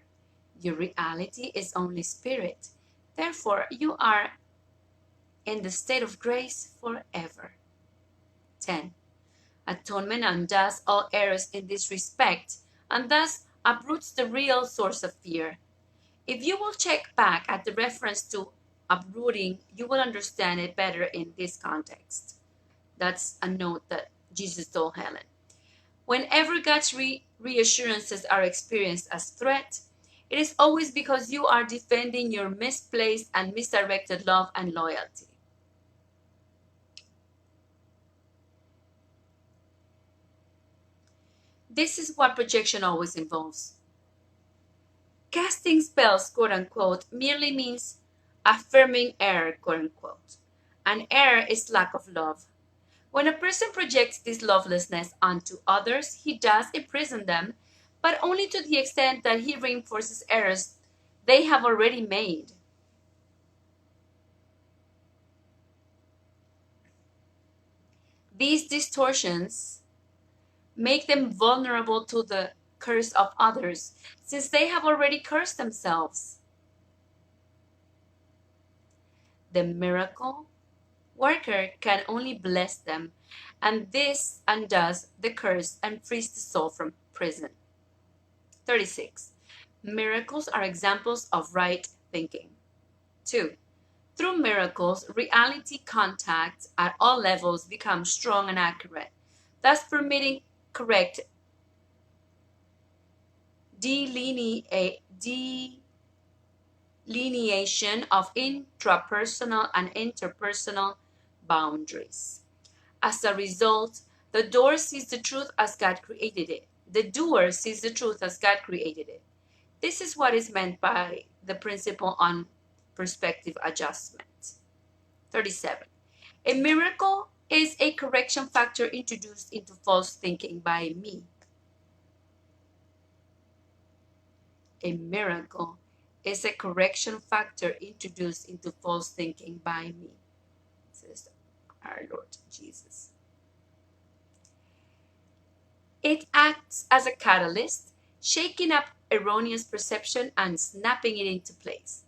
Your reality is only spirit. Therefore, you are in the state of grace forever. 10. Atonement undoes all errors in this respect, and thus uproots the real source of fear. If you will check back at the reference to uprooting, you will understand it better in this context. That's a note that Jesus told Helen. Whenever God's reassurances are experienced as threat, it is always because you are defending your misplaced and misdirected love and loyalty. This is what projection always involves. Casting spells, quote unquote, merely means affirming error, quote unquote. And error is lack of love. When a person projects this lovelessness onto others, he does imprison them, but only to the extent that he reinforces errors they have already made. These distortions make them vulnerable to the curse of others, since they have already cursed themselves. The miracle worker can only bless them, and this undoes the curse and frees the soul from prison. 36. Miracles are examples of right thinking. 2. Through miracles, reality contacts at all levels become strong and accurate, thus permitting correct delineation of intrapersonal and interpersonal boundaries. As a result, the door sees the truth as God created it. The doer sees the truth as God created it. This is what is meant by the principle on perspective adjustment. 37. A miracle is a correction factor introduced into false thinking by me. A miracle is a correction factor introduced into false thinking by me, says our Lord Jesus. It acts as a catalyst, shaking up erroneous perception and snapping it into place.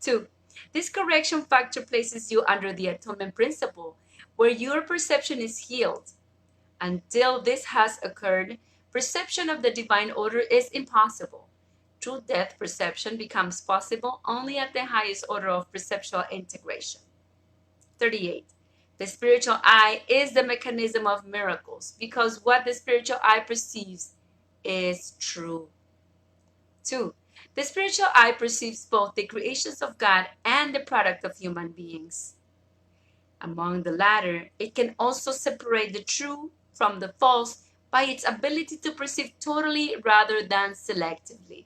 2. This correction factor places you under the atonement principle, where your perception is healed. Until this has occurred, perception of the divine order is impossible. True death perception becomes possible only at the highest order of perceptual integration. 38. The spiritual eye is the mechanism of miracles because what the spiritual eye perceives is true. 2. The spiritual eye perceives both the creations of God and the product of human beings. Among the latter, it can also separate the true from the false by its ability to perceive totally rather than selectively.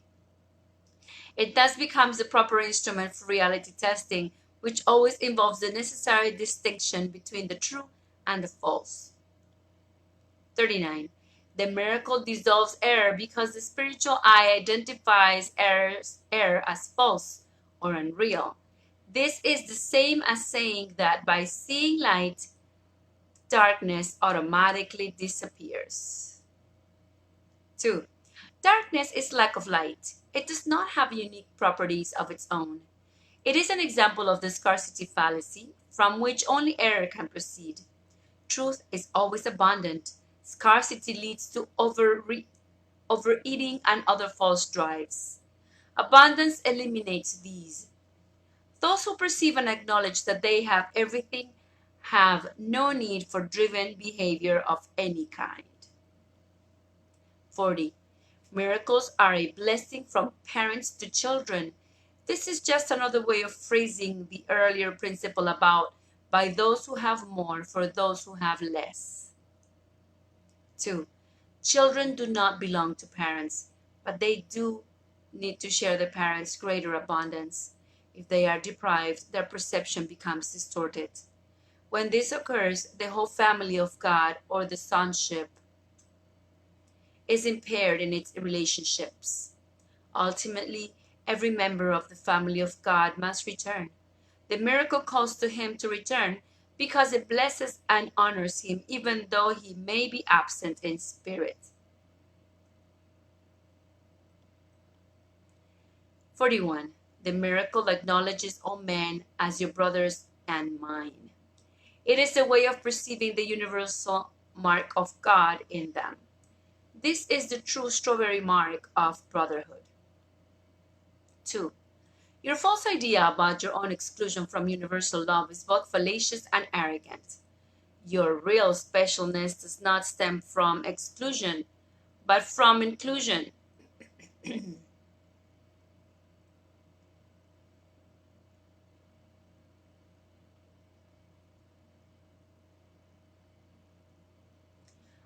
It thus becomes the proper instrument for reality testing, which always involves the necessary distinction between the true and the false. 39. The miracle dissolves error because the spiritual eye identifies error as false or unreal. This is the same as saying that by seeing light, darkness automatically disappears. 2. Darkness is lack of light. It does not have unique properties of its own. It is an example of the scarcity fallacy, from which only error can proceed. Truth is always abundant. Scarcity leads to overeating and other false drives. Abundance eliminates these. Those who perceive and acknowledge that they have everything have no need for driven behavior of any kind. 40. Miracles are a blessing from parents to children. This is just another way of phrasing the earlier principle about by those who have more for those who have less. 2. Children do not belong to parents, but they do need to share the parents' greater abundance. If they are deprived, their perception becomes distorted. When this occurs, the whole family of God or the sonship is impaired in its relationships. Ultimately, every member of the family of God must return. The miracle calls to him to return because it blesses and honors him even though he may be absent in spirit. 41. The miracle acknowledges all men as your brothers and mine. It is a way of perceiving the universal mark of God in them. This is the true strawberry mark of brotherhood. 2. Your false idea about your own exclusion from universal love is both fallacious and arrogant. Your real specialness does not stem from exclusion, but from inclusion.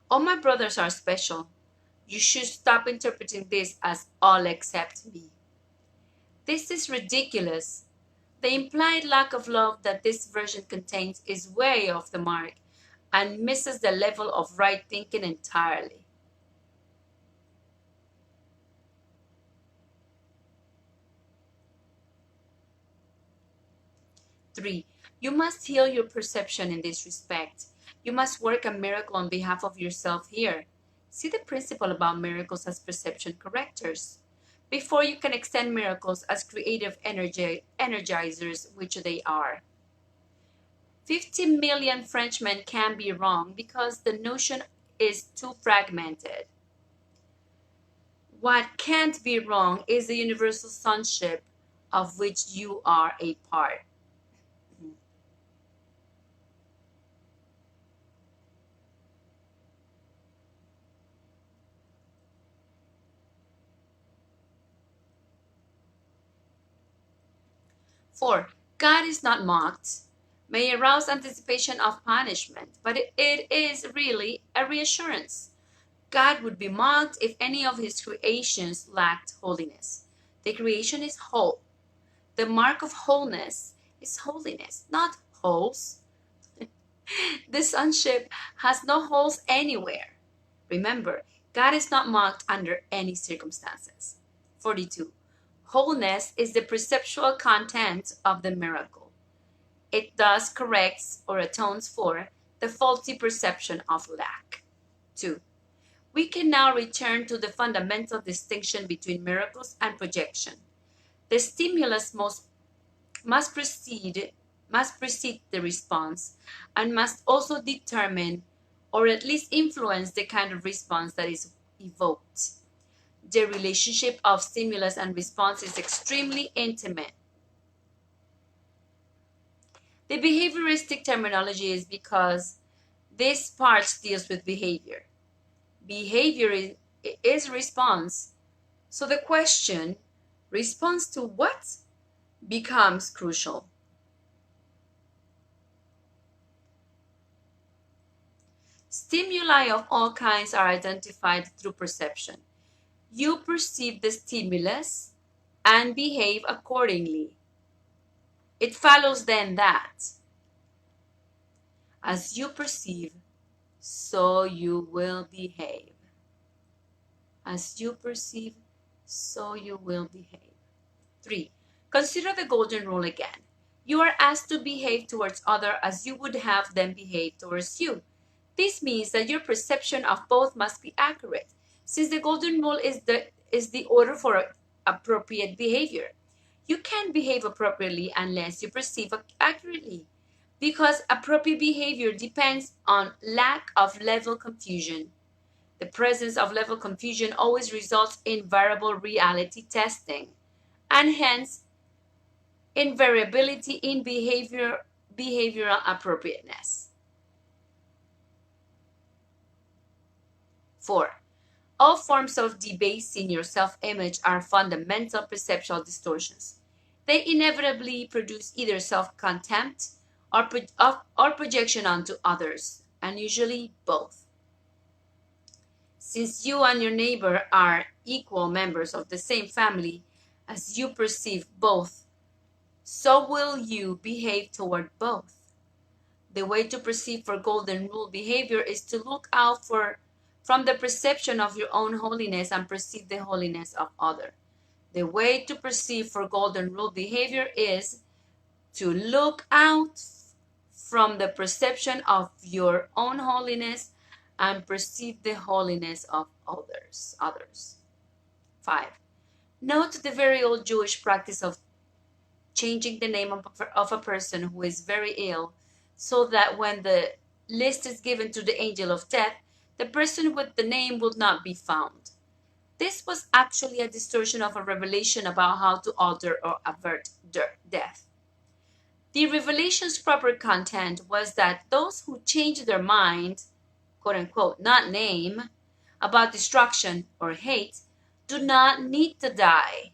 All my brothers are special. You should stop interpreting this as all except me. This is ridiculous. The implied lack of love that this version contains is way off the mark and misses the level of right thinking entirely. 3. You must heal your perception in this respect. You must work a miracle on behalf of yourself here. See the principle about miracles as perception correctors. Before you can extend miracles as creative energizers, which they are. 50 million Frenchmen can be wrong because the notion is too fragmented. What can't be wrong is the universal sonship of which you are a part. 4. God is not mocked may arouse anticipation of punishment, but it is really a reassurance. God would be mocked if any of his creations lacked holiness. The creation is whole. The mark of wholeness is holiness, not holes. The sonship has no holes anywhere. Remember, God is not mocked under any circumstances. 42. Wholeness is the perceptual content of the miracle. It thus corrects or atones for the faulty perception of lack. 2. We can now return to the fundamental distinction between miracles and projection. The stimulus must precede the response and must also determine or at least influence the kind of response that is evoked. The relationship of stimulus and response is extremely intimate. The behavioristic terminology is because this part deals with behavior. Behavior is response. So the question, response to what, becomes crucial. Stimuli of all kinds are identified through perception. You perceive the stimulus and behave accordingly. It follows then that as you perceive, so you will behave. As you perceive, so you will behave. 3. Consider the golden rule again. You are asked to behave towards others as you would have them behave towards you. This means that your perception of both must be accurate, since the golden rule is the order for appropriate behavior. You can't behave appropriately unless you perceive accurately, because appropriate behavior depends on lack of level confusion. The presence of level confusion always results in variable reality testing, and hence invariability in behavioral appropriateness. 4. All forms of debasing your self-image are fundamental perceptual distortions. They inevitably produce either self-contempt or projection onto others, and usually both. Since you and your neighbor are equal members of the same family, as you perceive both, so will you behave toward both. The way to perceive for golden rule behavior is to look out from the perception of your own holiness and perceive the holiness of other. The way to perceive for golden rule behavior is to look out from the perception of your own holiness and perceive the holiness of others. 5. Note the very old Jewish practice of changing the name of a person who is very ill, so that when the list is given to the angel of death, the person with the name will not be found. This was actually a distortion of a revelation about how to alter or avert death. The revelation's proper content was that those who change their mind, quote unquote, not name, about destruction or hate, do not need to die.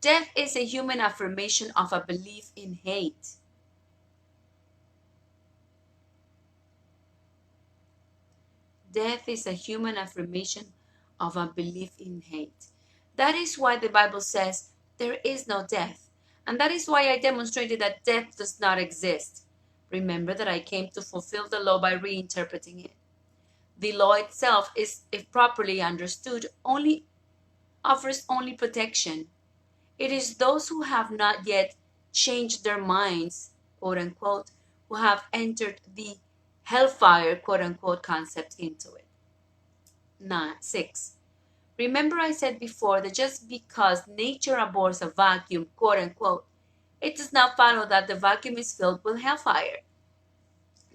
Death is a human affirmation of a belief in hate. Death is a human affirmation of a belief in hate. That is why the Bible says there is no death. And that is why I demonstrated that death does not exist. Remember that I came to fulfill the law by reinterpreting it. The law itself is, if properly understood, only offers only protection. It is those who have not yet changed their minds, quote unquote, who have entered the hellfire, quote unquote, concept into it. 6. Remember I said before that just because nature abhors a vacuum, quote unquote, it does not follow that the vacuum is filled with hellfire.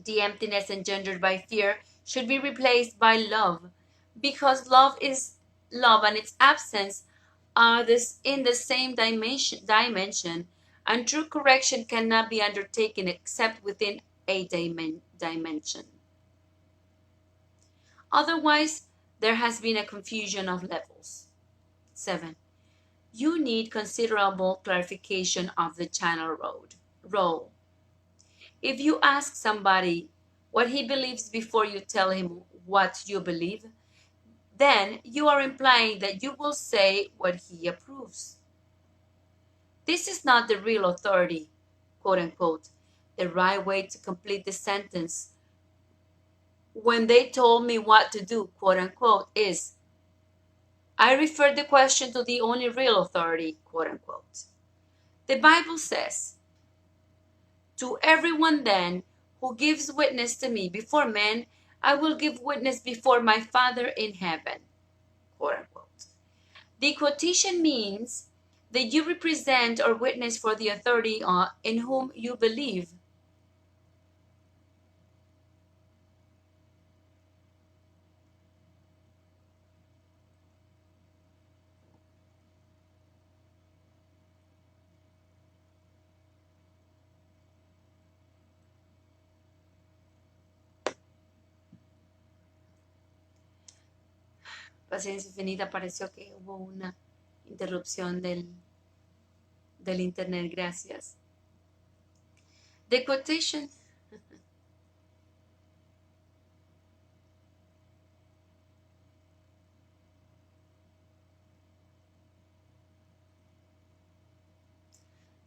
The emptiness engendered by fear should be replaced by love, because love is love and its absence are this in the same dimension, and true correction cannot be undertaken except within a dimension. Otherwise, there has been a confusion of levels. 7. You need considerable clarification of the channel role. If you ask somebody what he believes before you tell him what you believe, then you are implying that you will say what he approves. This is not the real authority, quote unquote. The right way to complete the sentence when they told me what to do, quote unquote, is I refer the question to the only real authority, quote unquote. The Bible says, to everyone then who gives witness to me before men, I will give witness before my Father in heaven, quote unquote. The quotation means that you represent or witness for the authority in whom you believe. Paciencia infinita, pareció que hubo una interrupción del internet, gracias. The quotation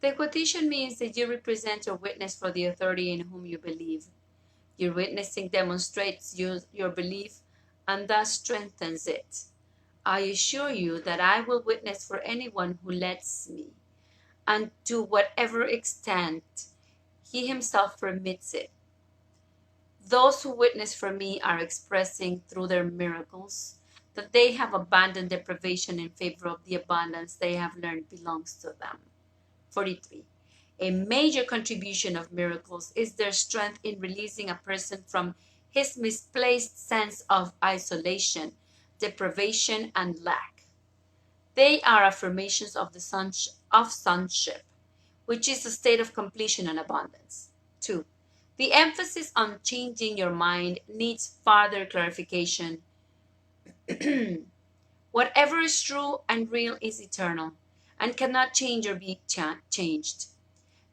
The quotation means that you represent or witness for the authority in whom you believe. Your witnessing demonstrates your belief and thus strengthens it. I assure you that I will witness for anyone who lets me, and to whatever extent he himself permits it. Those who witness for me are expressing through their miracles that they have abandoned deprivation in favor of the abundance they have learned belongs to them. 43. A major contribution of miracles is their strength in releasing a person from his misplaced sense of isolation, deprivation, and lack. They are affirmations of sonship, which is a state of completion and abundance. 2. The emphasis on changing your mind needs further clarification. Whatever is true and real is eternal and cannot change or be changed.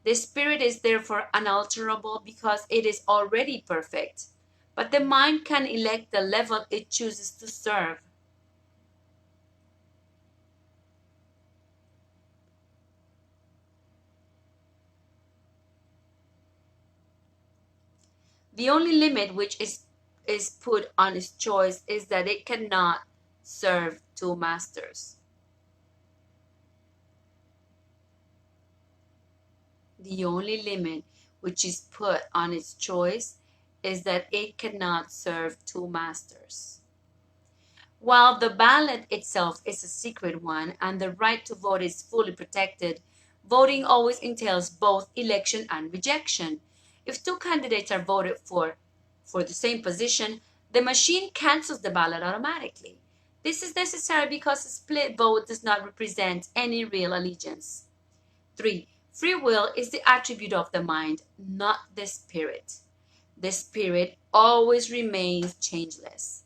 The spirit is therefore unalterable because it is already perfect, but the mind can elect the level it chooses to serve. The only limit which is put on its choice is that it cannot serve two masters. The only limit which is put on its choice is that it cannot serve two masters. While the ballot itself is a secret one and the right to vote is fully protected, voting always entails both election and rejection. If two candidates are voted for the same position, the machine cancels the ballot automatically. This is necessary because a split vote does not represent any real allegiance. 3. Free will is the attribute of the mind, not the spirit. The spirit always remains changeless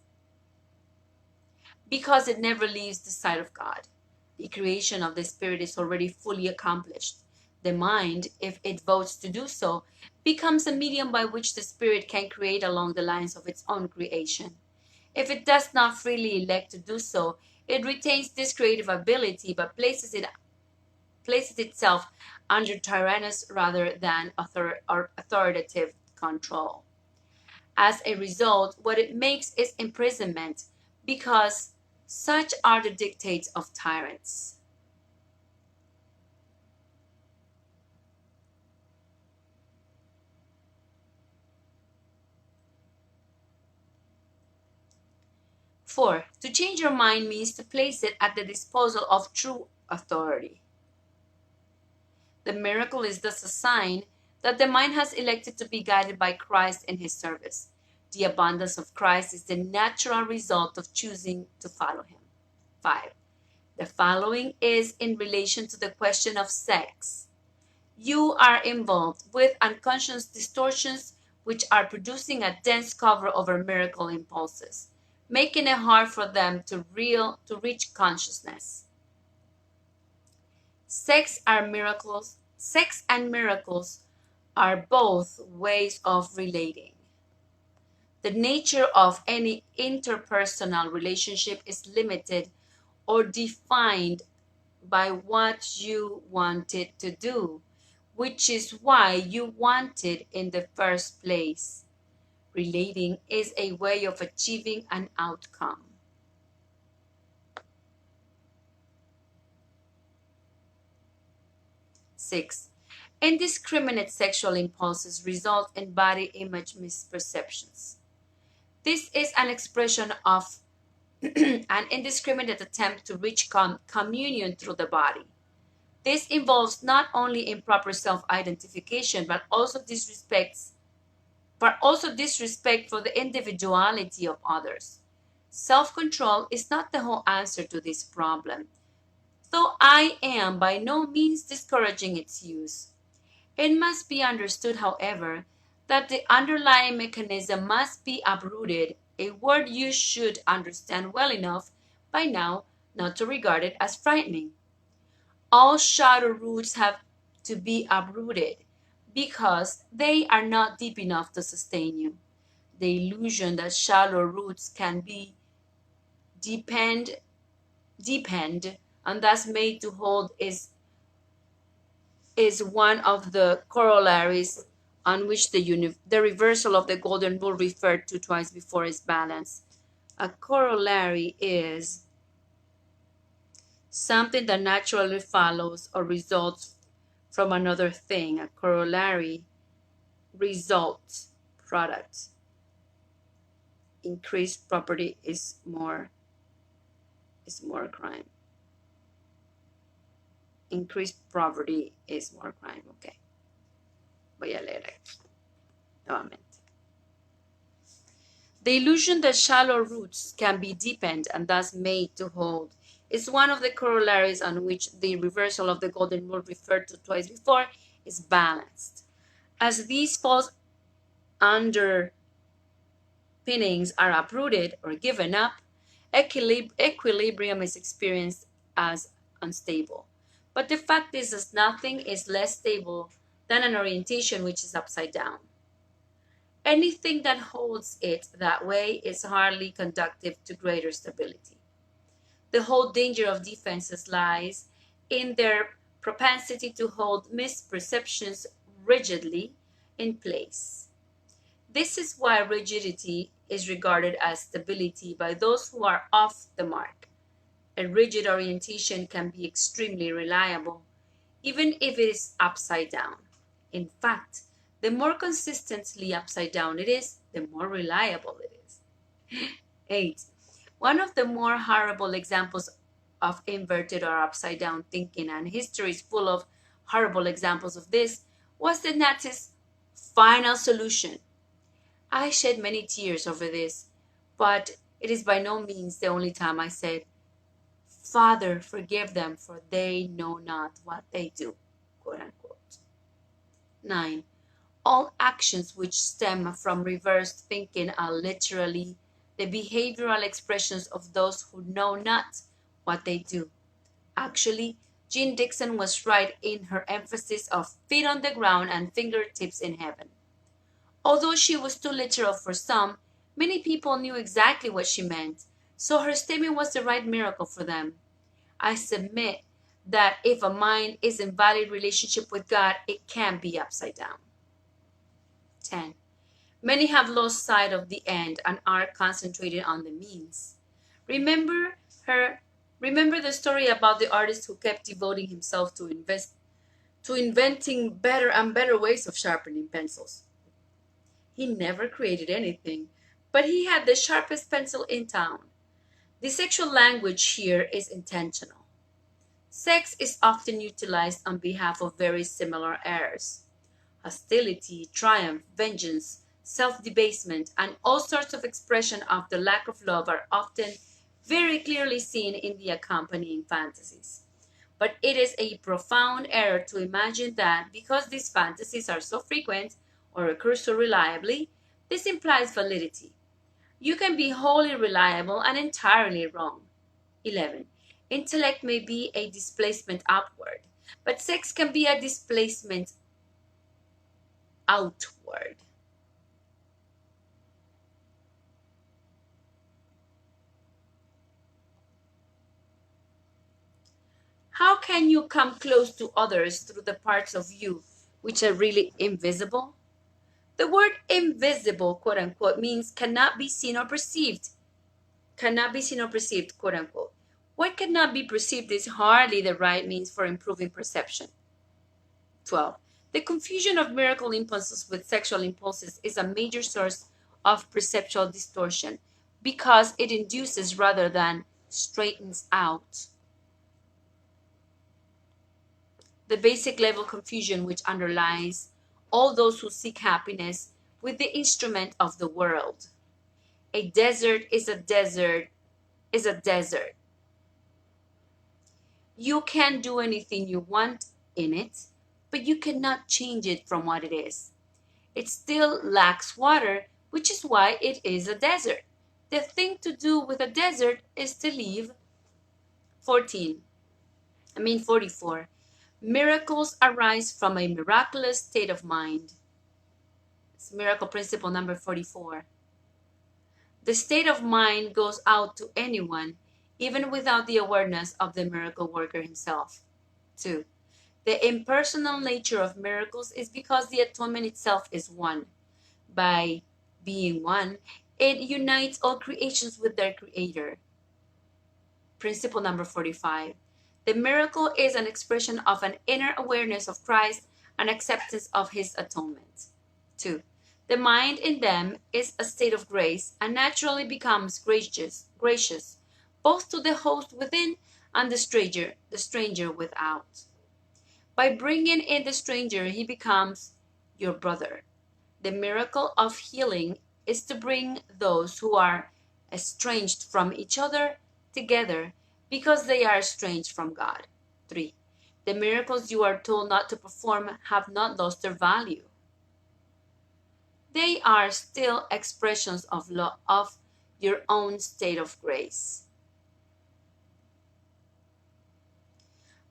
because it never leaves the side of God. The creation of the spirit is already fully accomplished. The mind, if it votes to do so, becomes a medium by which the spirit can create along the lines of its own creation. If it does not freely elect to do so, it retains this creative ability but places itself under tyrannous rather than authoritative control. As a result, what it makes is imprisonment because such are the dictates of tyrants. 4. To change your mind means to place it at the disposal of true authority. The miracle is thus a sign that the mind has elected to be guided by Christ in his service. The abundance of Christ is the natural result of choosing to follow him. 5. The following is in relation to the question of sex. You are involved with unconscious distortions which are producing a dense cover over miracle impulses, making it hard for them to reach consciousness. Sex and miracles are both ways of relating. The nature of any interpersonal relationship is limited or defined by what you want it to do, which is why you want it in the first place. Relating is a way of achieving an outcome. 6. Indiscriminate sexual impulses result in body image misperceptions. This is an expression of an indiscriminate attempt to reach communion through the body. This involves not only improper self-identification but also disrespect for the individuality of others. Self-control is not the whole answer to this problem, though I am by no means discouraging its use. It must be understood, however, that the underlying mechanism must be uprooted, a word you should understand well enough by now not to regard it as frightening. All shadow roots have to be uprooted because they are not deep enough to sustain you. The illusion that shallow roots can be deepened and thus made to hold is one of the corollaries on which the reversal of the golden rule referred to twice before is balanced. A corollary is something that naturally follows or results from another thing. A corollary, result, product. Increased property is more crime. Increased poverty is more crime. Ok. Voy a leer nuevamente. The illusion that shallow roots can be deepened and thus made to hold is one of the corollaries on which the reversal of the golden rule referred to twice before is balanced. As these false underpinnings are uprooted or given up, equilibrium is experienced as unstable. But the fact is that nothing is less stable than an orientation which is upside down. Anything that holds it that way is hardly conducive to greater stability. The whole danger of defenses lies in their propensity to hold misperceptions rigidly in place. This is why rigidity is regarded as stability by those who are off the mark. A rigid orientation can be extremely reliable, even if it is upside down. In fact, the more consistently upside down it is, the more reliable it is. 8. One of the more horrible examples of inverted or upside down thinking, and history is full of horrible examples of this, was the Nazis' final solution. I shed many tears over this, but it is by no means the only time I said, Father, forgive them, for they know not what they do, quote unquote. 9. All actions which stem from reversed thinking are literally the behavioral expressions of those who know not what they do. Actually, Jean Dixon was right in her emphasis of feet on the ground and fingertips in heaven. Although she was too literal for some, Many people knew exactly what she meant, so her statement was the right miracle for them. I submit that if a mind is in valid relationship with God, it can't be upside down. 10. Many have lost sight of the end and are concentrated on the means. Remember her remember the story about the artist who kept devoting himself to inventing better and better ways of sharpening pencils. He never created anything, but he had the sharpest pencil in town. The sexual language here is intentional. Sex is often utilized on behalf of very similar errors. Hostility, triumph, vengeance, self-debasement, and all sorts of expression of the lack of love are often very clearly seen in the accompanying fantasies. But it is a profound error to imagine that because these fantasies are so frequent or occur so reliably, this implies validity. You can be wholly reliable and entirely wrong. 11. Intellect may be a displacement upward, but sex can be a displacement outward. How can you come close to others through the parts of you which are really invisible? The word invisible, quote unquote, means cannot be seen or perceived. Cannot be seen or perceived, quote unquote. What cannot be perceived is hardly the right means for improving perception. 12. The confusion of miracle impulses with sexual impulses is a major source of perceptual distortion because it induces rather than straightens out the basic level confusion which underlies all those who seek happiness with the instrument of the world. A desert is a desert is a desert. You can do anything you want in it, but you cannot change it from what it is. It still lacks water, which is why it is a desert. The thing to do with a desert is to leave 44. Miracles arise from a miraculous state of mind. It's miracle principle number 44. The state of mind goes out to anyone, even without the awareness of the miracle worker himself. 2. The impersonal nature of miracles is because the atonement itself is one. By being one, it unites all creations with their creator. Principle number 45. The miracle is an expression of an inner awareness of Christ and acceptance of his atonement. 2. The mind in them is a state of grace and naturally becomes gracious, both to the host within and the stranger without. By bringing in the stranger, he becomes your brother. The miracle of healing is to bring those who are estranged from each other together because they are estranged from God. 3. The miracles you are told not to perform have not lost their value. They are still expressions of your own state of grace.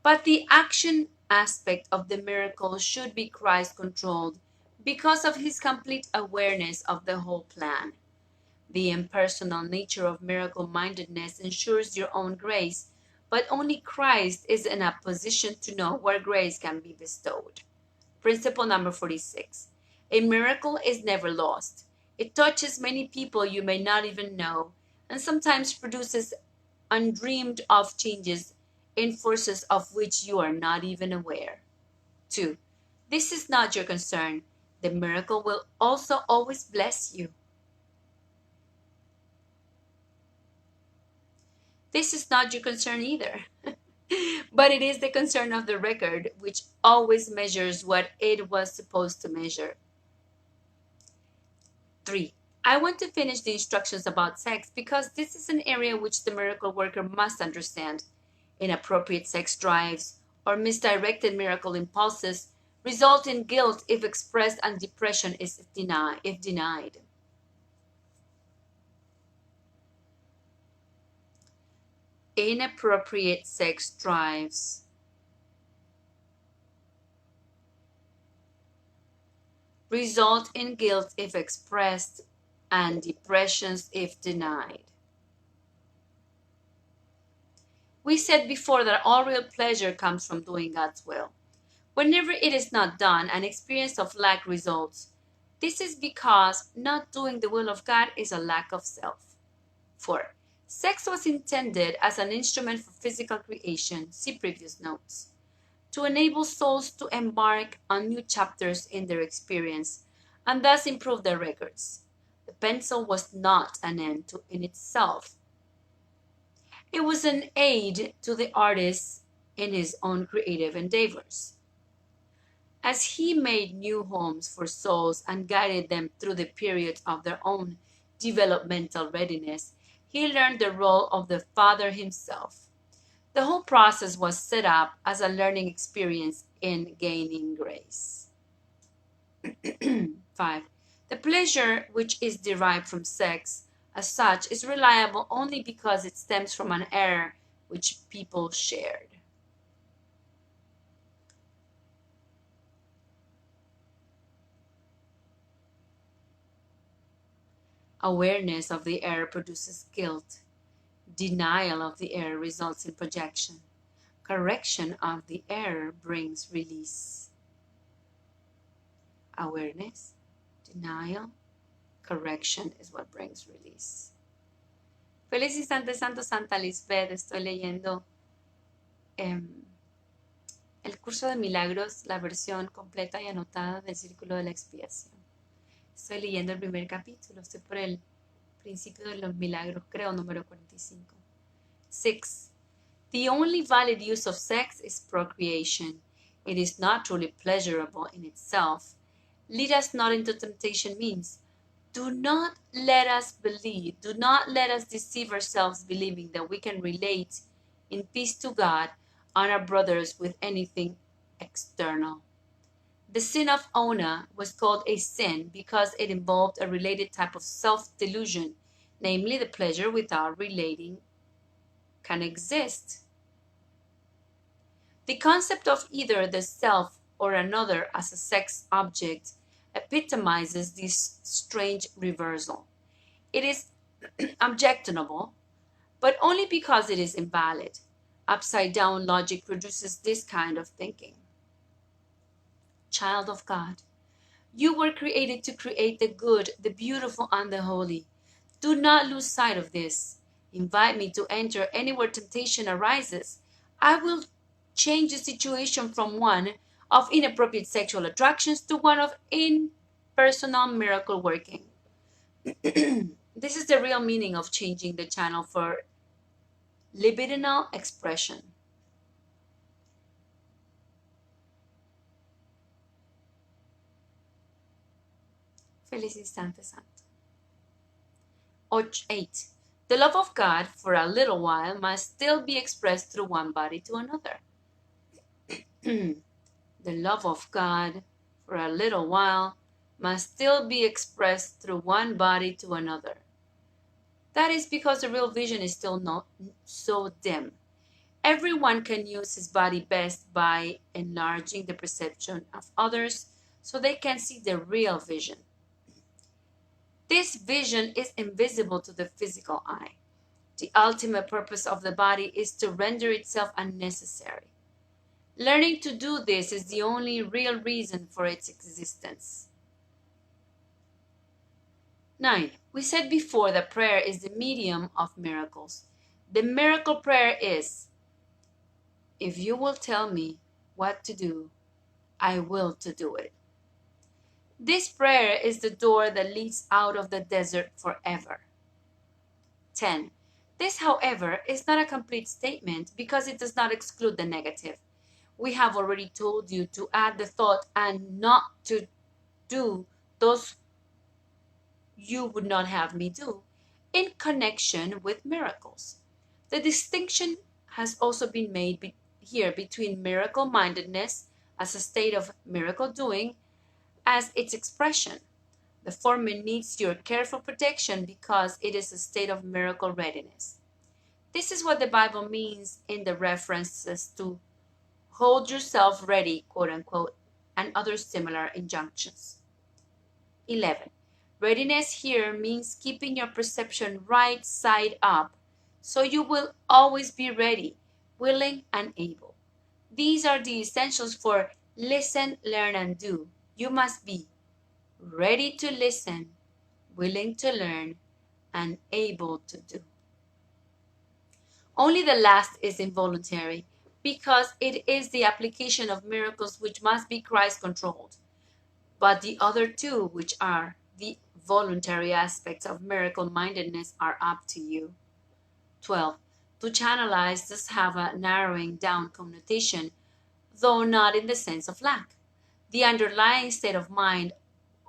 But the action aspect of the miracle should be Christ controlled because of his complete awareness of the whole plan. The impersonal nature of miracle mindedness ensures your own grace, but only Christ is in a position to know where grace can be bestowed. Principle number 46. A miracle is never lost. It touches many people you may not even know, and sometimes produces undreamed of changes in forces of which you are not even aware. 2. This is not your concern. The miracle will also always bless you. This is not your concern either. But it is the concern of the record, which always measures what it was supposed to measure. 3. I want to finish the instructions about sex because this is an area which the miracle worker must understand. Inappropriate sex drives or misdirected miracle impulses result in guilt if expressed and depression if denied. Inappropriate sex drives result in guilt if expressed and depressions if denied. We said before that all real pleasure comes from doing God's will. Whenever it is not done, an experience of lack results. This is because not doing the will of God is a lack of self. 4. Sex was intended as an instrument for physical creation, see previous notes, to enable souls to embark on new chapters in their experience and thus improve their records. The pencil was not an end in itself. It was an aid to the artist in his own creative endeavors. As he made new homes for souls and guided them through the period of their own developmental readiness, he learned the role of the Father himself. The whole process was set up as a learning experience in gaining grace. 5. The pleasure which is derived from sex as such is reliable only because it stems from an error which people shared. Awareness of the error produces guilt. Denial of the error results in projection. Correction of the error brings release. Awareness, denial, correction is what brings release. Feliz Instante Santo, Santa Lisbeth. Estoy leyendo el curso de milagros, la versión completa y anotada del Círculo de la Expiación. Estoy leyendo el primer capítulo, estoy por el principio de los milagros, creo, número 45. 6. The only valid use of sex is procreation. It is not truly pleasurable in itself. Lead us not into temptation means, do not let us deceive ourselves believing that we can relate in peace to God and our brothers with anything external. The sin of Ona was called a sin because it involved a related type of self-delusion, namely the pleasure without relating can exist. The concept of either the self or another as a sex object epitomizes this strange reversal. It is objectionable, but only because it is invalid. Upside-down logic produces this kind of thinking. Child of God, you were created to create the good, the beautiful, and the holy. Do not lose sight of this. Invite me to enter anywhere temptation arises. I will change the situation from one of inappropriate sexual attractions to one of impersonal miracle working. This is the real meaning of changing the channel for libidinal expression. Feliz Instante Santo. 8. The love of God for a little while must still be expressed through one body to another. The love of God for a little while must still be expressed through one body to another. That is because the real vision is still not so dim. Everyone can use his body best by enlarging the perception of others so they can see the real vision. This vision is invisible to the physical eye. The ultimate purpose of the body is to render itself unnecessary. Learning to do this is the only real reason for its existence. 9. We said before that prayer is the medium of miracles. The miracle prayer is, if you will tell me what to do, I will to do it. This prayer is the door that leads out of the desert forever. 10. This, however, is not a complete statement because it does not exclude the negative. We have already told you to add the thought and not to do those you would not have me do in connection with miracles. The distinction has also been made here between miracle-mindedness as a state of miracle doing as its expression. The former needs your careful protection because it is a state of miracle readiness. This is what the Bible means in the references to hold yourself ready, quote unquote, and other similar injunctions. 11. Readiness here means keeping your perception right side up, so you will always be ready, willing, and able. These are the essentials for listen, learn, and do. You must be ready to listen, willing to learn, and able to do. Only the last is involuntary, because it is the application of miracles which must be Christ controlled. But the other two, which are the voluntary aspects of miracle mindedness, are up to you. 12. To channelize does have a narrowing down connotation, though not in the sense of lack. The underlying state of mind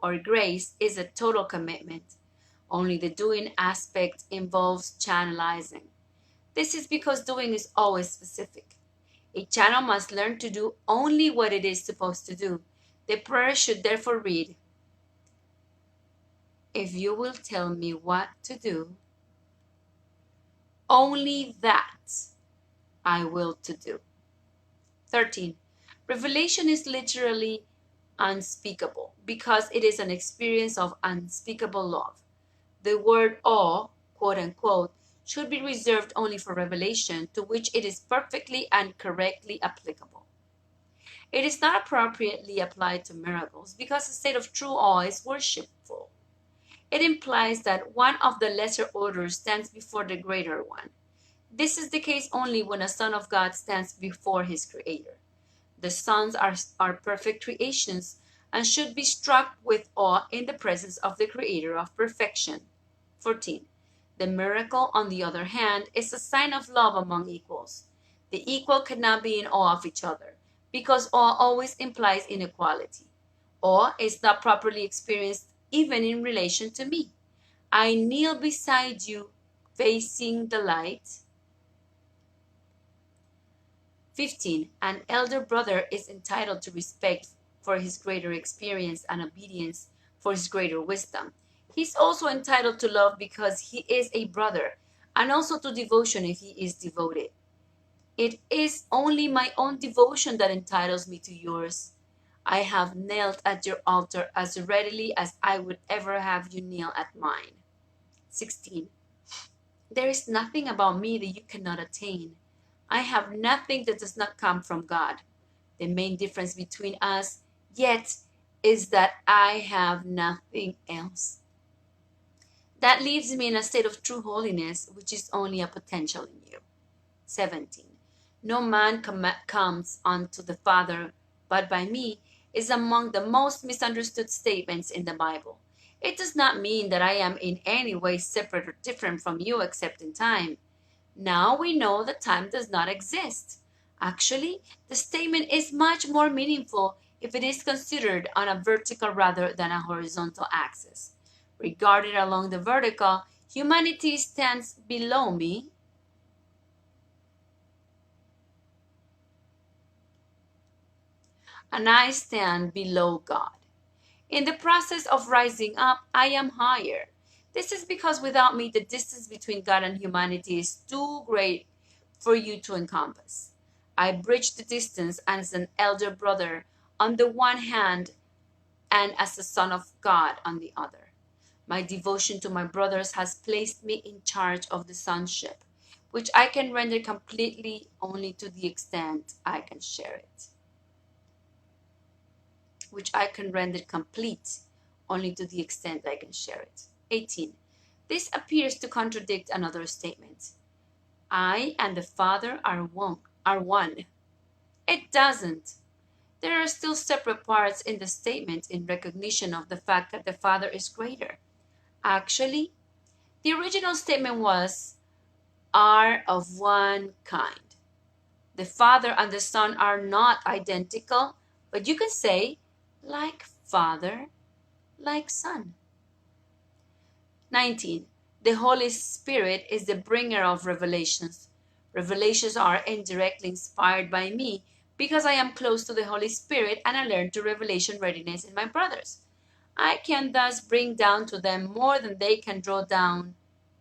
or grace is a total commitment. Only the doing aspect involves channelizing. This is because doing is always specific. A channel must learn to do only what it is supposed to do. The prayer should therefore read, if you will tell me what to do, only that I will to do. 13. Revelation is literally unspeakable because it is an experience of unspeakable love. The word awe, quote unquote, should be reserved only for revelation, to which it is perfectly and correctly applicable. It is not appropriately applied to miracles because the state of true awe is worshipful. It implies that one of the lesser orders stands before the greater one. This is the case only when a son of God stands before his creator. The sons are perfect creations and should be struck with awe in the presence of the creator of perfection. 14. The miracle, on the other hand, is a sign of love among equals. The equal cannot be in awe of each other, because awe always implies inequality. Awe is not properly experienced even in relation to me. I kneel beside you, facing the light. 15. An elder brother is entitled to respect for his greater experience and obedience for his greater wisdom. He's also entitled to love because he is a brother, and also to devotion if he is devoted. It is only my own devotion that entitles me to yours. I have knelt at your altar as readily as I would ever have you kneel at mine. 16. There is nothing about me that you cannot attain. I have nothing that does not come from God. The main difference between us, yet, is that I have nothing else. That leaves me in a state of true holiness, which is only a potential in you. 17. No man comes unto the Father but by me is among the most misunderstood statements in the Bible. It does not mean that I am in any way separate or different from you except in time. Now we know that time does not exist. Actually, the statement is much more meaningful if it is considered on a vertical rather than a horizontal axis. Regarded along the vertical, humanity stands below me, and I stand below God. In the process of rising up, I am higher. This is because without me, the distance between God and humanity is too great for you to encompass. I bridge the distance as an elder brother on the one hand and as the Son of God on the other. My devotion to my brothers has placed me in charge of the sonship, which I can render completely only to the extent I can share it. Which I can render complete only to the extent I can share it. 18. This appears to contradict another statement. I and the Father are one. It doesn't. There are still separate parts in the statement in recognition of the fact that the Father is greater. Actually, the original statement was, are of one kind. The Father and the Son are not identical, but you can say, like Father, like Son. 19. The Holy Spirit is the bringer of revelations. Revelations are indirectly inspired by me because I am close to the Holy Spirit and I learn to revelation readiness in my brothers. I can thus bring down to them more than they can draw down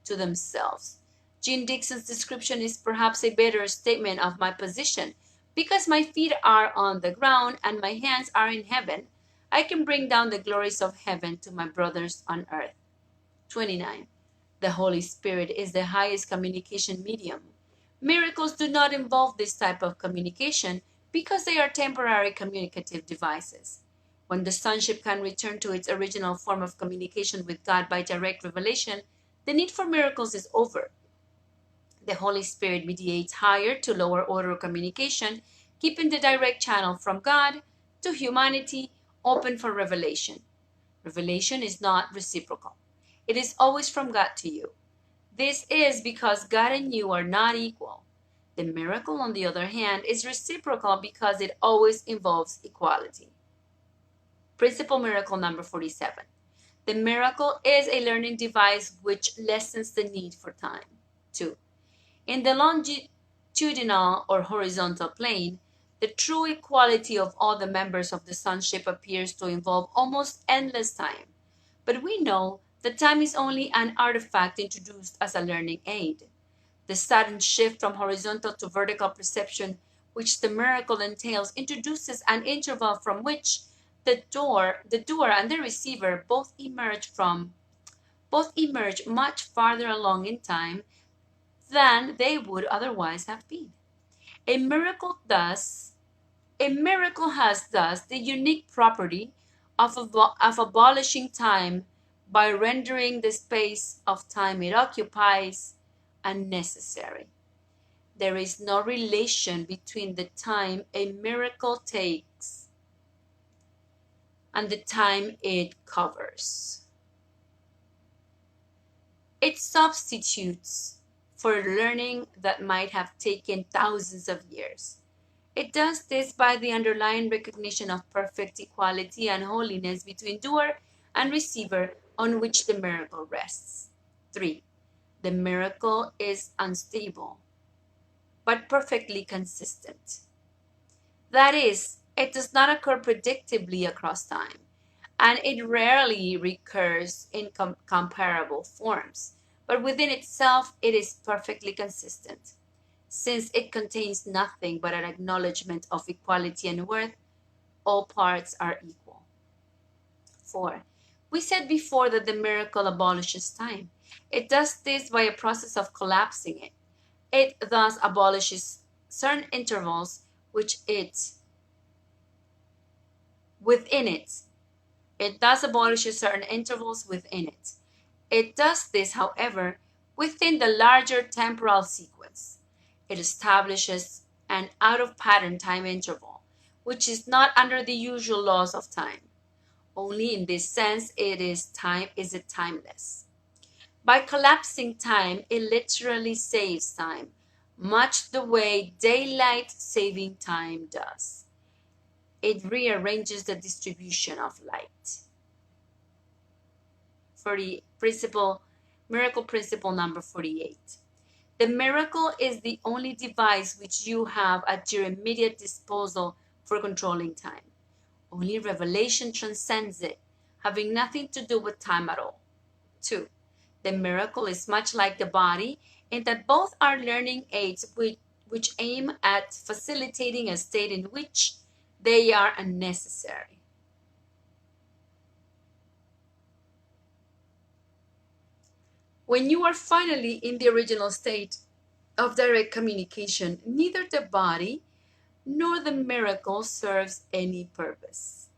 to themselves. Jean Dixon's description is perhaps a better statement of my position. Because my feet are on the ground and my hands are in heaven, I can bring down the glories of heaven to my brothers on earth. 29. The Holy Spirit is the highest communication medium. Miracles do not involve this type of communication because they are temporary communicative devices. When the sonship can return to its original form of communication with God by direct revelation, the need for miracles is over. The Holy Spirit mediates higher to lower order communication, keeping the direct channel from God to humanity open for revelation. Revelation is not reciprocal. It is always from God to you. This is because God and you are not equal. The miracle, on the other hand, is reciprocal because it always involves equality. Principle miracle number 47. The miracle is a learning device which lessens the need for time. 2. In the longitudinal or horizontal plane, the true equality of all the members of the sonship appears to involve almost endless time. But we know that time is only an artifact introduced as a learning aid. The sudden shift from horizontal to vertical perception, which the miracle entails, introduces an interval from which the doer and the receiver both emerge much farther along in time than they would otherwise have been. A miracle has thus the unique property of abolishing time by rendering the space of time it occupies unnecessary. There is no relation between the time a miracle takes and the time it covers. It substitutes for learning that might have taken thousands of years. It does this by the underlying recognition of perfect equality and holiness between doer and receiver on which the miracle rests. 3. The miracle is unstable, but perfectly consistent. That is, it does not occur predictably across time, and it rarely recurs in comparable forms, but within itself it is perfectly consistent. Since it contains nothing but an acknowledgement of equality and worth, all parts are equal. 4. We said before that the miracle abolishes time. It does this by a process of collapsing it. It thus abolishes certain intervals within it. It thus abolishes certain intervals within it. It does this, however, within the larger temporal sequence. It establishes an out-of-pattern time interval, which is not under the usual laws of time. Only in this sense is it timeless. By collapsing time, it literally saves time, much the way daylight saving time does. It rearranges the distribution of light. Miracle principle number 48. The miracle is the only device which you have at your immediate disposal for controlling time. Only revelation transcends it, having nothing to do with time at all. 2. The miracle is much like the body in that both are learning aids which aim at facilitating a state in which they are unnecessary. When you are finally in the original state of direct communication, neither the body nor the miracle serves any purpose.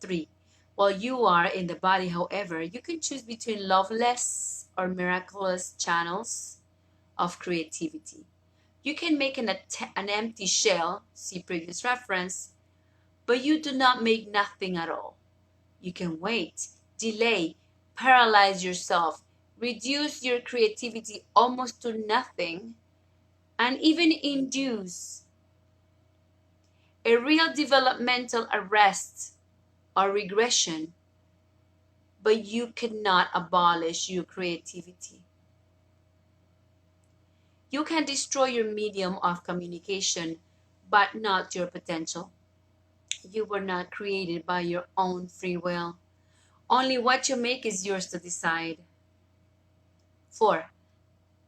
3. While you are in the body, however, you can choose between loveless or miraculous channels of creativity. You can make an empty shell, see previous reference, but you do not make nothing at all. You can wait, delay, paralyze yourself, reduce your creativity almost to nothing, and even induce a real developmental arrest or regression, but you cannot abolish your creativity. You can destroy your medium of communication, but not your potential. You were not created by your own free will. Only what you make is yours to decide. 4.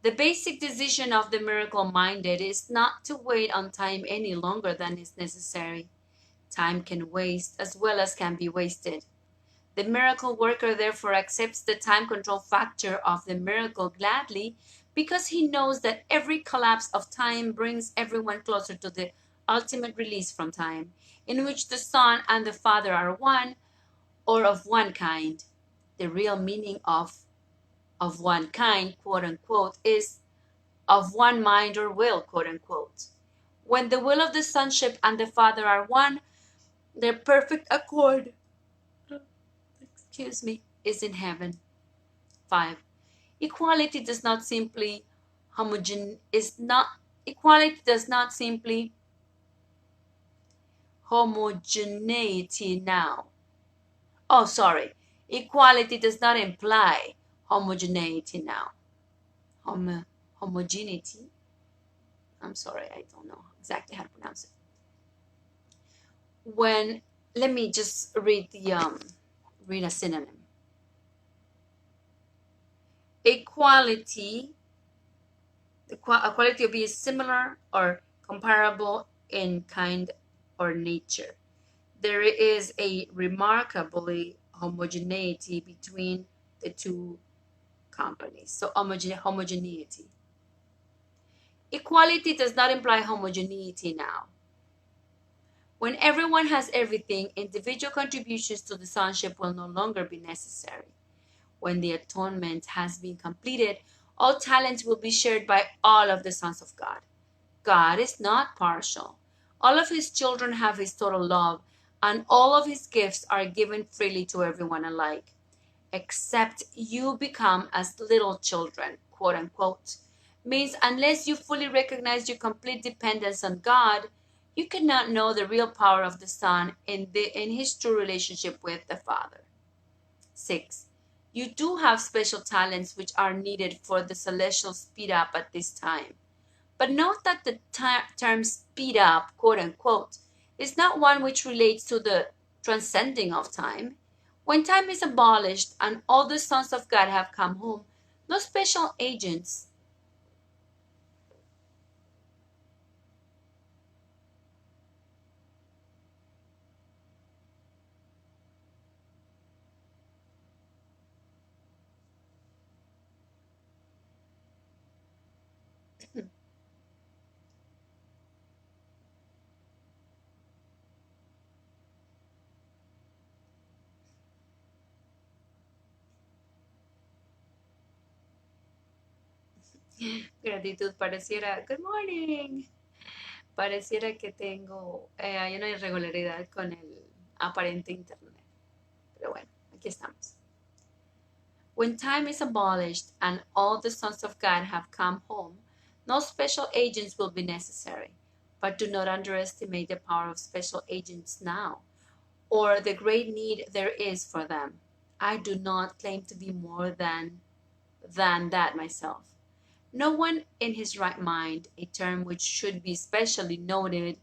The basic decision of the miracle-minded is not to wait on time any longer than is necessary. Time can waste as well as can be wasted. The miracle worker therefore accepts the time control factor of the miracle gladly because he knows that every collapse of time brings everyone closer to the ultimate release from time, in which the Son and the Father are one or of one kind. The real meaning of one kind, quote unquote, is of one mind or will, quote unquote. When the will of the Sonship and the Father are one, their perfect accord, is in heaven. 5. Equality does not simply equality does not simply homogeneity now. Oh, sorry. Equality does not imply homogeneity now. Homogeneity. I'm sorry, I don't know exactly how to pronounce it. When let me just read a synonym. Equality will be similar or comparable in kind or nature. There is a remarkably homogeneity between the two companies. So homogeneity. Equality does not imply homogeneity now. When everyone has everything, individual contributions to the sonship will no longer be necessary. When the atonement has been completed, all talents will be shared by all of the sons of God. God is not partial. All of his children have his total love, and all of his gifts are given freely to everyone alike. Except you become as little children, quote unquote, means unless you fully recognize your complete dependence on God, you cannot know the real power of the Son in his true relationship with the Father. 6. You do have special talents which are needed for the celestial speed up at this time. But note that the term speed up, quote unquote, is not one which relates to the transcending of time. When time is abolished and all the sons of God have come home, no special agents gratitud pareciera, good morning, pareciera que hay una irregularidad con el aparente internet. Pero bueno, aquí estamos. When time is abolished and all the sons of God have come home, no special agents will be necessary. But do not underestimate the power of special agents now, or the great need there is for them. I do not claim to be more than that myself. No one in his right mind, a term which should be specially noted,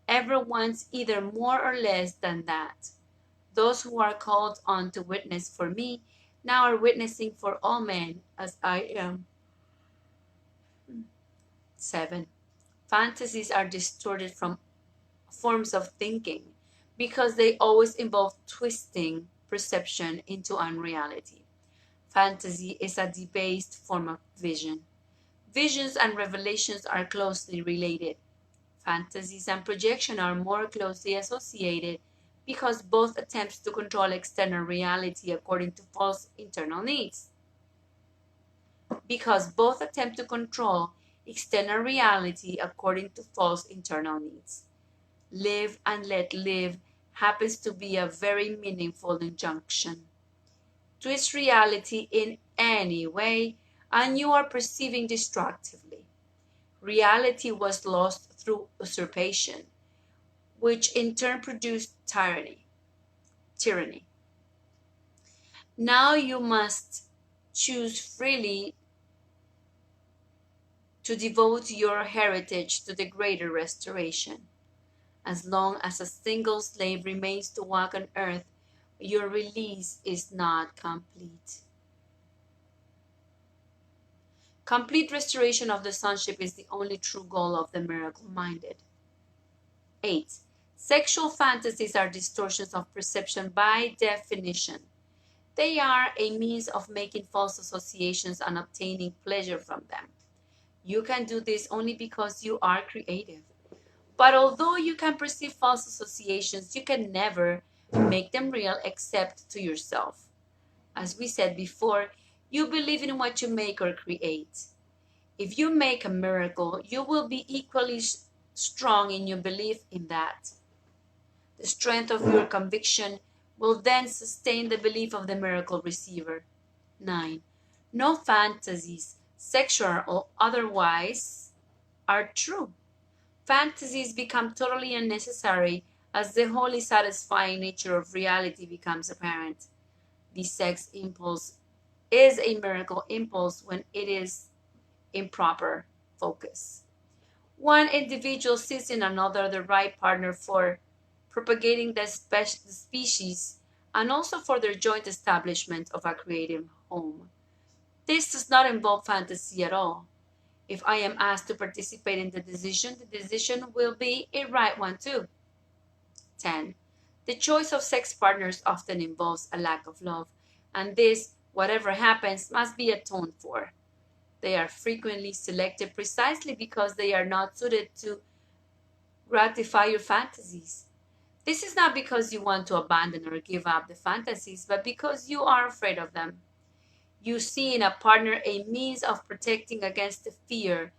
ever wants either more or less than that. Those who are called on to witness for me now are witnessing for all men as I am. 7. Fantasies are distorted from forms of thinking because they always involve twisting perception into unreality. Fantasy is a debased form of vision. Visions and revelations are closely related. Fantasies and projection are more closely associated because both attempts to control external reality according to false internal needs. Because both attempt to control external reality according to false internal needs. Live and let live happens to be a very meaningful injunction. Twist reality in any way, and you are perceiving destructively. Reality was lost through usurpation, which in turn produced tyranny. Now you must choose freely to devote your heritage to the greater restoration. As long as a single slave remains to walk on earth, your release is not complete. Complete restoration of the sonship is the only true goal of the miracle-minded. 8. Sexual fantasies are distortions of perception by definition. They are a means of making false associations and obtaining pleasure from them. You can do this only because you are creative. But although you can perceive false associations, you can never make them real except to yourself. As we said before, you believe in what you make or create. If you make a miracle, you will be equally strong in your belief in that. The strength of your conviction will then sustain the belief of the miracle receiver. 9. No fantasies, sexual or otherwise, are true. Fantasies become totally unnecessary as the wholly satisfying nature of reality becomes apparent. The sex impulse is a miracle impulse when it is in proper focus. One individual sees in another the right partner for propagating the species and also for their joint establishment of a creative home. This does not involve fantasy at all. If I am asked to participate in the decision will be a right one too. 10. The choice of sex partners often involves a lack of love, and this, whatever happens, must be atoned for. They are frequently selected precisely because they are not suited to gratify your fantasies. This is not because you want to abandon or give up the fantasies, but because you are afraid of them. You see in a partner a means of protecting against the fear,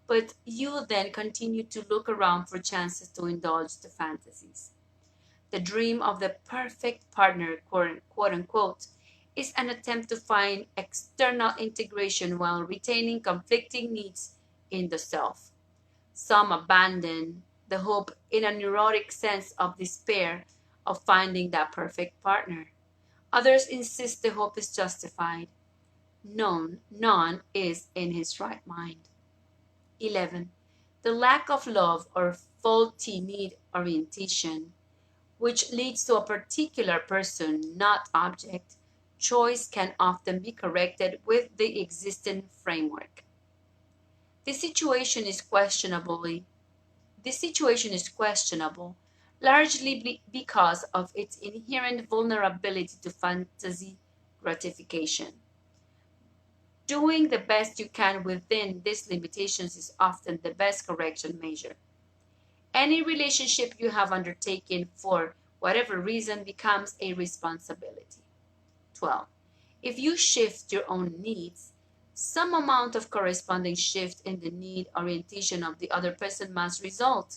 but you then continue to look around for chances to indulge the fantasies. The dream of the perfect partner, quote unquote, is an attempt to find external integration while retaining conflicting needs in the self. Some abandon the hope in a neurotic sense of despair of finding that perfect partner. Others insist the hope is justified. None is in his right mind. 11. The lack of love or faulty need orientation, which leads to a particular person, not object, choice can often be corrected with the existing framework. This situation is questionable, largely because of its inherent vulnerability to fantasy gratification. Doing the best you can within these limitations is often the best correction measure. Any relationship you have undertaken for whatever reason becomes a responsibility. 12. If you shift your own needs, some amount of corresponding shift in the need orientation of the other person must result.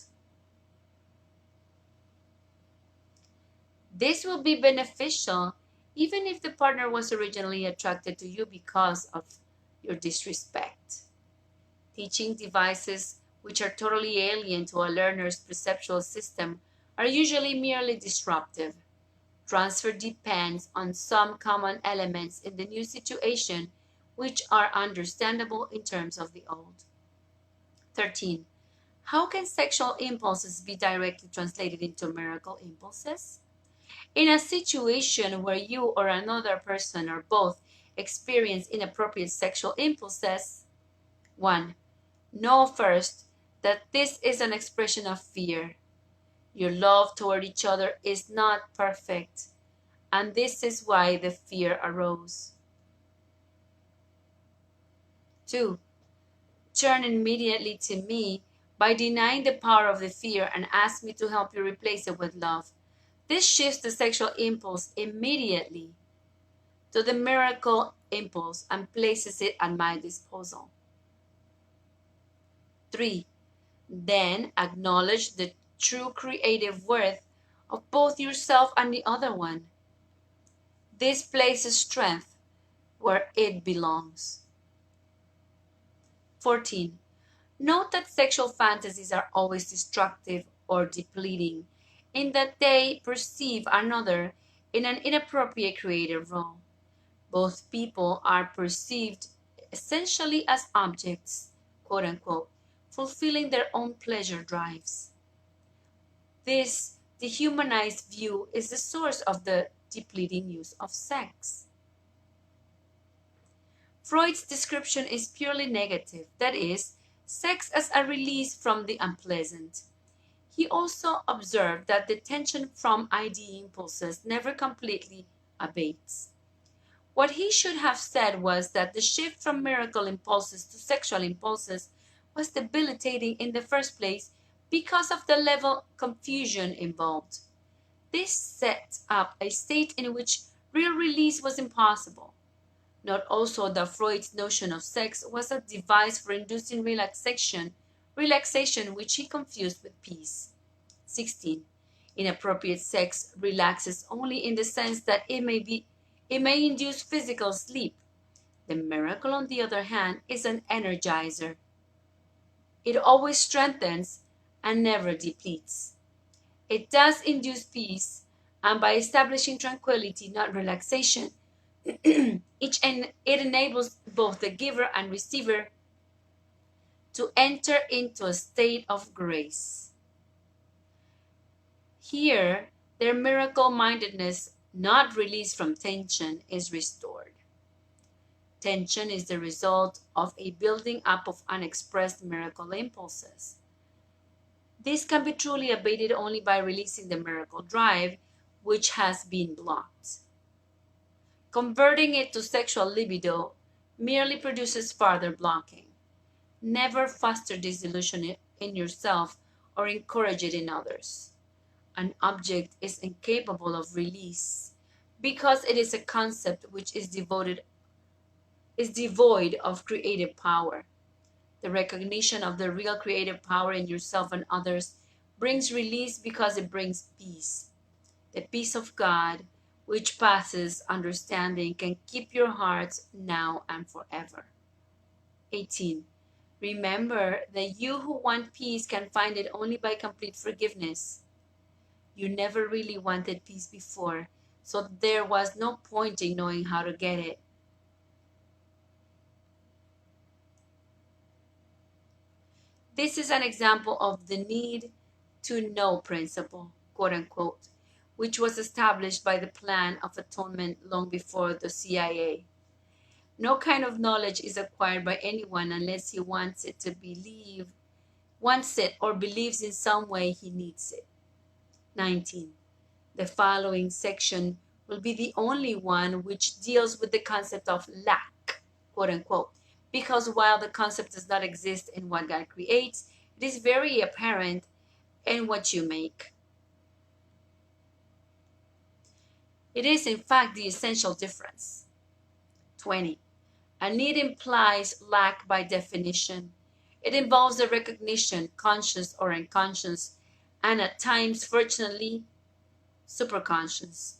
This will be beneficial even if the partner was originally attracted to you because of your disrespect. Teaching devices which are totally alien to a learner's perceptual system are usually merely disruptive. Transfer depends on some common elements in the new situation which are understandable in terms of the old. 13. How can sexual impulses be directly translated into miracle impulses? In a situation where you or another person or both experience inappropriate sexual impulses, 1. Know first that this is an expression of fear. Your love toward each other is not perfect, and this is why the fear arose. 2. Turn immediately to me by denying the power of the fear and ask me to help you replace it with love. This shifts the sexual impulse immediately to the miracle impulse and places it at my disposal. 3. Then acknowledge the true creative worth of both yourself and the other one. This places strength where it belongs. 14. Note that sexual fantasies are always destructive or depleting in that they perceive another in an inappropriate creative role. Both people are perceived essentially as objects, quote unquote, fulfilling their own pleasure drives. This dehumanized view is the source of the depleting use of sex. Freud's description is purely negative, that is, sex as a release from the unpleasant. He also observed that the tension from ID impulses never completely abates. What he should have said was that the shift from miracle impulses to sexual impulses was debilitating in the first place because of the level confusion involved. This set up a state in which real release was impossible. Note also that Freud's notion of sex was a device for inducing relaxation which he confused with peace. 16. Inappropriate sex relaxes only in the sense that it may induce physical sleep. The miracle, on the other hand, is an energizer. It always strengthens and never depletes. It does induce peace, and by establishing tranquility, not relaxation, it enables both the giver and receiver to enter into a state of grace. Here, their miracle mindedness, not released from tension, is restored. Tension is the result of a building up of unexpressed miracle impulses. This can be truly abated only by releasing the miracle drive, which has been blocked. Converting it to sexual libido merely produces further blocking. Never foster disillusion in yourself or encourage it in others. An object is incapable of release because it is a concept which is devoid of creative power. The recognition of the real creative power in yourself and others brings release because it brings peace. The peace of God, which passes understanding, can keep your hearts now and forever. 18. Remember that you who want peace can find it only by complete forgiveness. You never really wanted peace before, so there was no point in knowing how to get it. This is an example of the need to know principle, quote unquote, which was established by the Plan of Atonement long before the CIA. No kind of knowledge is acquired by anyone unless he wants it or believes in some way he needs it. 19. The following section will be the only one which deals with the concept of lack, quote unquote, because while the concept does not exist in what God creates, it is very apparent in what you make. It is, in fact, the essential difference. 20. A need implies lack by definition. It involves a recognition, conscious or unconscious, and at times, fortunately, superconscious,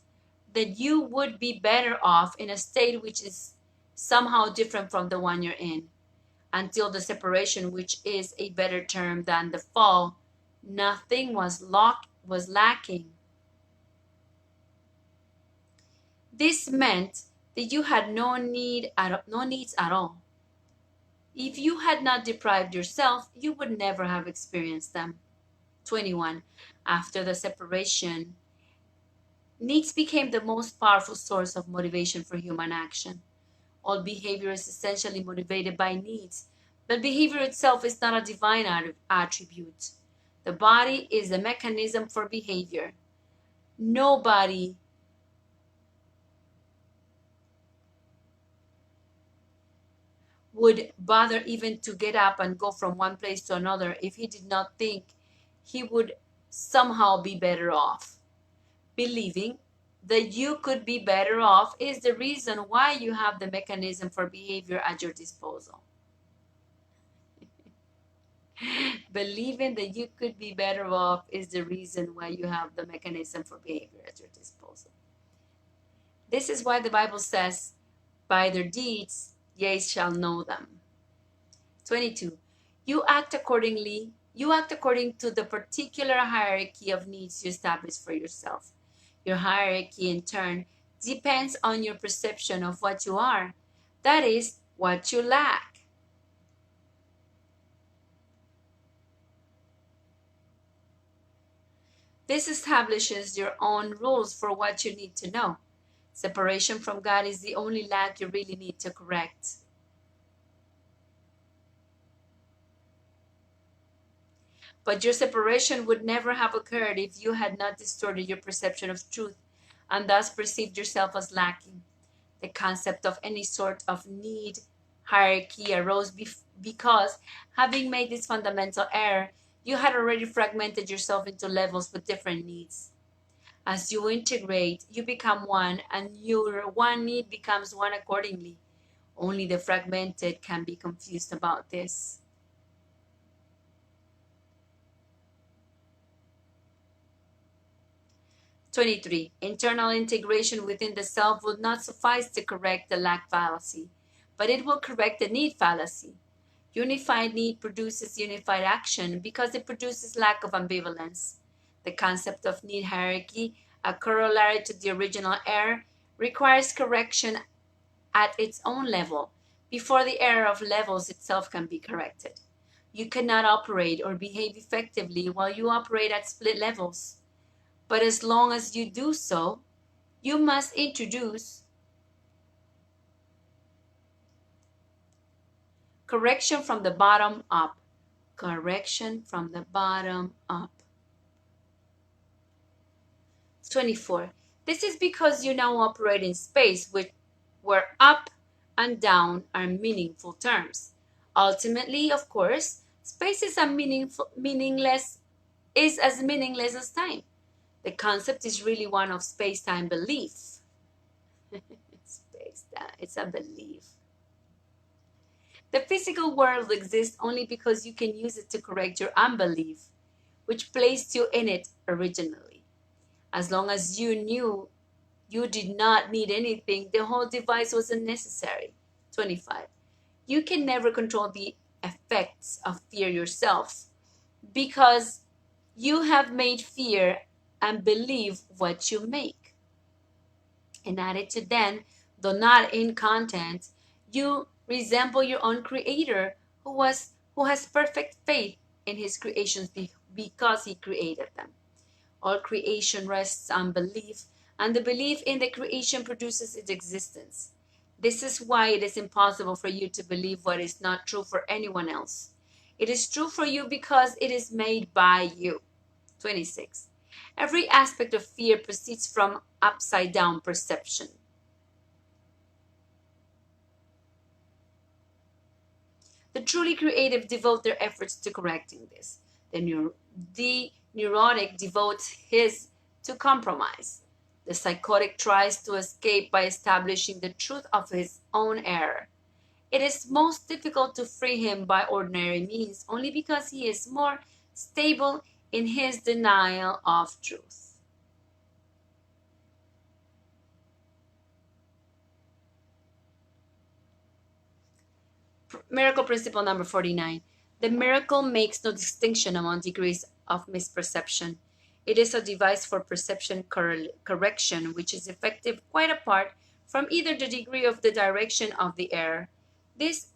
that you would be better off in a state which is somehow different from the one you're in. Until the separation, which is a better term than the fall, nothing was lacking. This meant that you had no needs at all. If you had not deprived yourself, you would never have experienced them. 21. After the separation, needs became the most powerful source of motivation for human action. All behavior is essentially motivated by needs, but behavior itself is not a divine attribute. The body is the mechanism for behavior. Nobody would bother even to get up and go from one place to another if he did not think he would somehow be better off. Believing that you could be better off is the reason why you have the mechanism for behavior at your disposal. Believing that you could be better off is the reason why you have the mechanism for behavior at your disposal. This is why the Bible says, by their deeds, ye shall know them. 22. You act according to the particular hierarchy of needs you establish for yourself. Your hierarchy, in turn, depends on your perception of what you are. That is, what you lack. This establishes your own rules for what you need to know. Separation from God is the only lack you really need to correct. But your separation would never have occurred if you had not distorted your perception of truth and thus perceived yourself as lacking. The concept of any sort of need hierarchy arose because, having made this fundamental error, you had already fragmented yourself into levels with different needs. As you integrate, you become one, and your one need becomes one accordingly. Only the fragmented can be confused about this. 23. Internal integration within the self will not suffice to correct the lack fallacy, but it will correct the need fallacy. Unified need produces unified action because it produces lack of ambivalence. The concept of need hierarchy, a corollary to the original error, requires correction at its own level before the error of levels itself can be corrected. You cannot operate or behave effectively while you operate at split levels. But as long as you do so, you must introduce correction from the bottom up. Correction from the bottom up. 24. This is because you now operate in space where up and down are meaningful terms. Ultimately, of course, space is as meaningless as time. The concept is really one of space-time belief. Space-time, it's a belief. The physical world exists only because you can use it to correct your unbelief, which placed you in it originally. As long as you knew you did not need anything, the whole device was unnecessary. 25. You can never control the effects of fear yourself because you have made fear and believe what you make. In attitude, then, though not in content, you resemble your own creator who has perfect faith in his creations because he created them. All creation rests on belief, and the belief in the creation produces its existence. This is why it is impossible for you to believe what is not true for anyone else. It is true for you because it is made by you. 26. Every aspect of fear proceeds from upside down perception. The truly creative devote their efforts to correcting this. The neurotic devotes his to compromise. The psychotic tries to escape by establishing the truth of his own error. It is most difficult to free him by ordinary means only because he is more stable in his denial of truth. Miracle principle number 49. The miracle makes no distinction among degrees of misperception. It is a device for perception correction, which is effective quite apart from either the degree of the direction of the error. This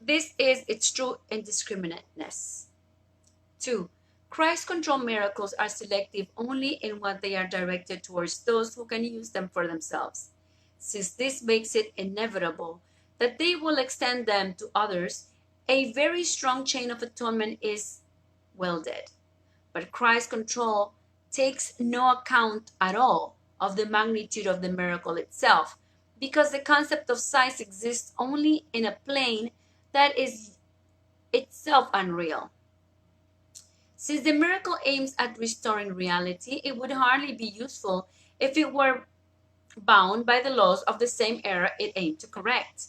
is its true indiscriminateness. 2. Christ-controlled miracles are selective only in what they are directed towards those who can use them for themselves. Since this makes it inevitable that they will extend them to others, a very strong chain of atonement is welded. But Christ's control takes no account at all of the magnitude of the miracle itself, because the concept of size exists only in a plane that is itself unreal. Since the miracle aims at restoring reality, it would hardly be useful if it were bound by the laws of the same error it aimed to correct.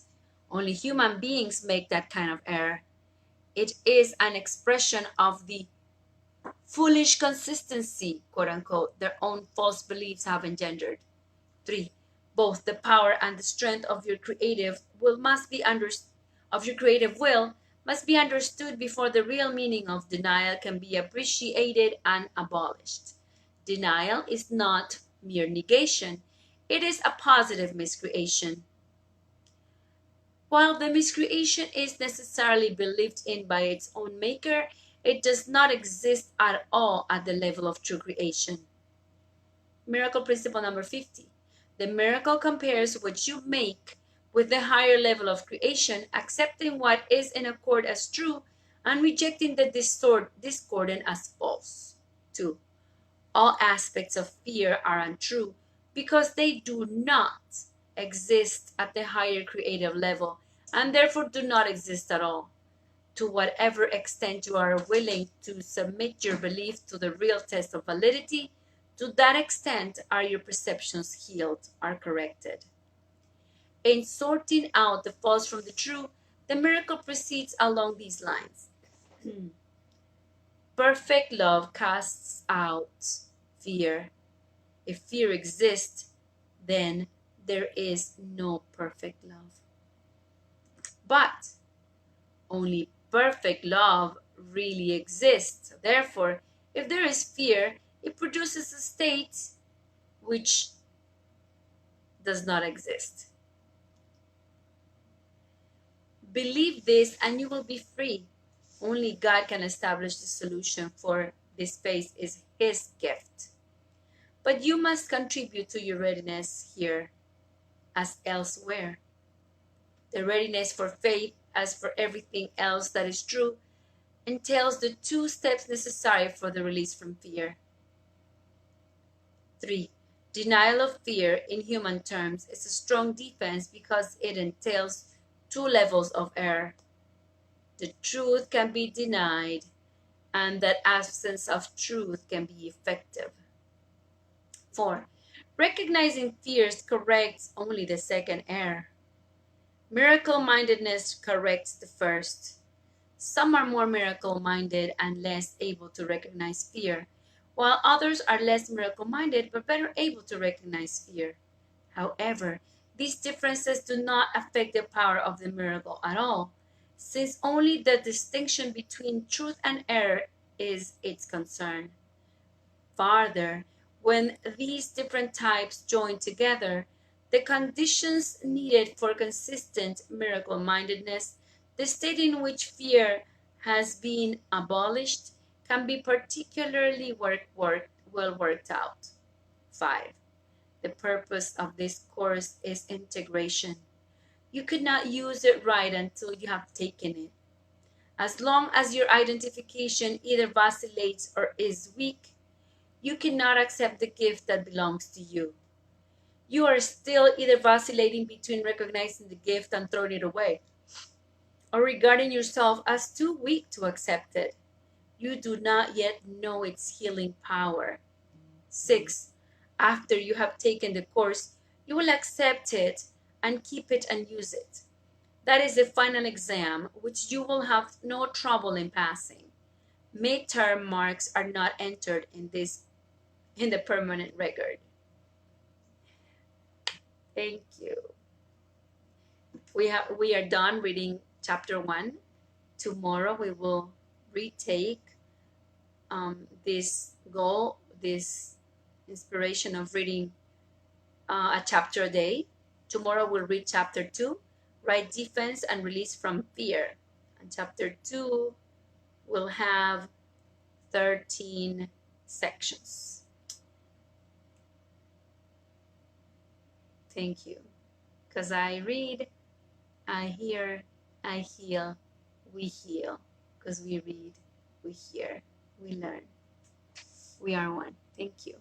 Only human beings make that kind of error. It is an expression of the foolish consistency, quote unquote, their own false beliefs have engendered. 3. Both the power and the strength of your creative will must be understood before the real meaning of denial can be appreciated and abolished. Denial is not mere negation, it is a positive miscreation. While the miscreation is necessarily believed in by its own maker, it does not exist at all at the level of true creation. Miracle principle number 50. The miracle compares what you make with the higher level of creation, accepting what is in accord as true and rejecting the discordant as false. 2. All aspects of fear are untrue because they do not exist at the higher creative level and therefore do not exist at all. To whatever extent you are willing to submit your belief to the real test of validity, to that extent are your perceptions healed, are corrected. In sorting out the false from the true, the miracle proceeds along these lines. Perfect love casts out fear. If fear exists, then there is no perfect love. But only perfect love really exists. Therefore, if there is fear, it produces a state which does not exist. Believe this and you will be free. Only God can establish the solution, for this faith is His gift. But you must contribute to your readiness here as elsewhere. The readiness for faith, as for everything else that is true, entails the 2 steps necessary for the release from fear. 3. Denial of fear in human terms is a strong defense because it entails 2 levels of error. The truth can be denied, and that absence of truth can be effective. 4. Recognizing fears corrects only the second error. Miracle-mindedness corrects the first. Some are more miracle-minded and less able to recognize fear, while others are less miracle-minded but better able to recognize fear. However, these differences do not affect the power of the miracle at all, since only the distinction between truth and error is its concern. Farther, when these different types join together, the conditions needed for consistent miracle-mindedness, the state in which fear has been abolished, can be particularly well worked out. 5. The purpose of this course is integration. You could not use it right until you have taken it. As long as your identification either vacillates or is weak, you cannot accept the gift that belongs to you. You are still either vacillating between recognizing the gift and throwing it away, or regarding yourself as too weak to accept it. You do not yet know its healing power. 6. After you have taken the course, you will accept it and keep it and use it. That is the final exam, which you will have no trouble in passing. Midterm marks are not entered in the permanent record. Thank you. We are done reading chapter 1. Tomorrow we will retake this inspiration of reading a chapter a day. Tomorrow we'll read chapter 2, right defense and release from fear. And chapter 2 will have 13 sections. Thank you. Because I read, I hear, I heal, we heal. Because we read, we hear, we learn. We are one. Thank you.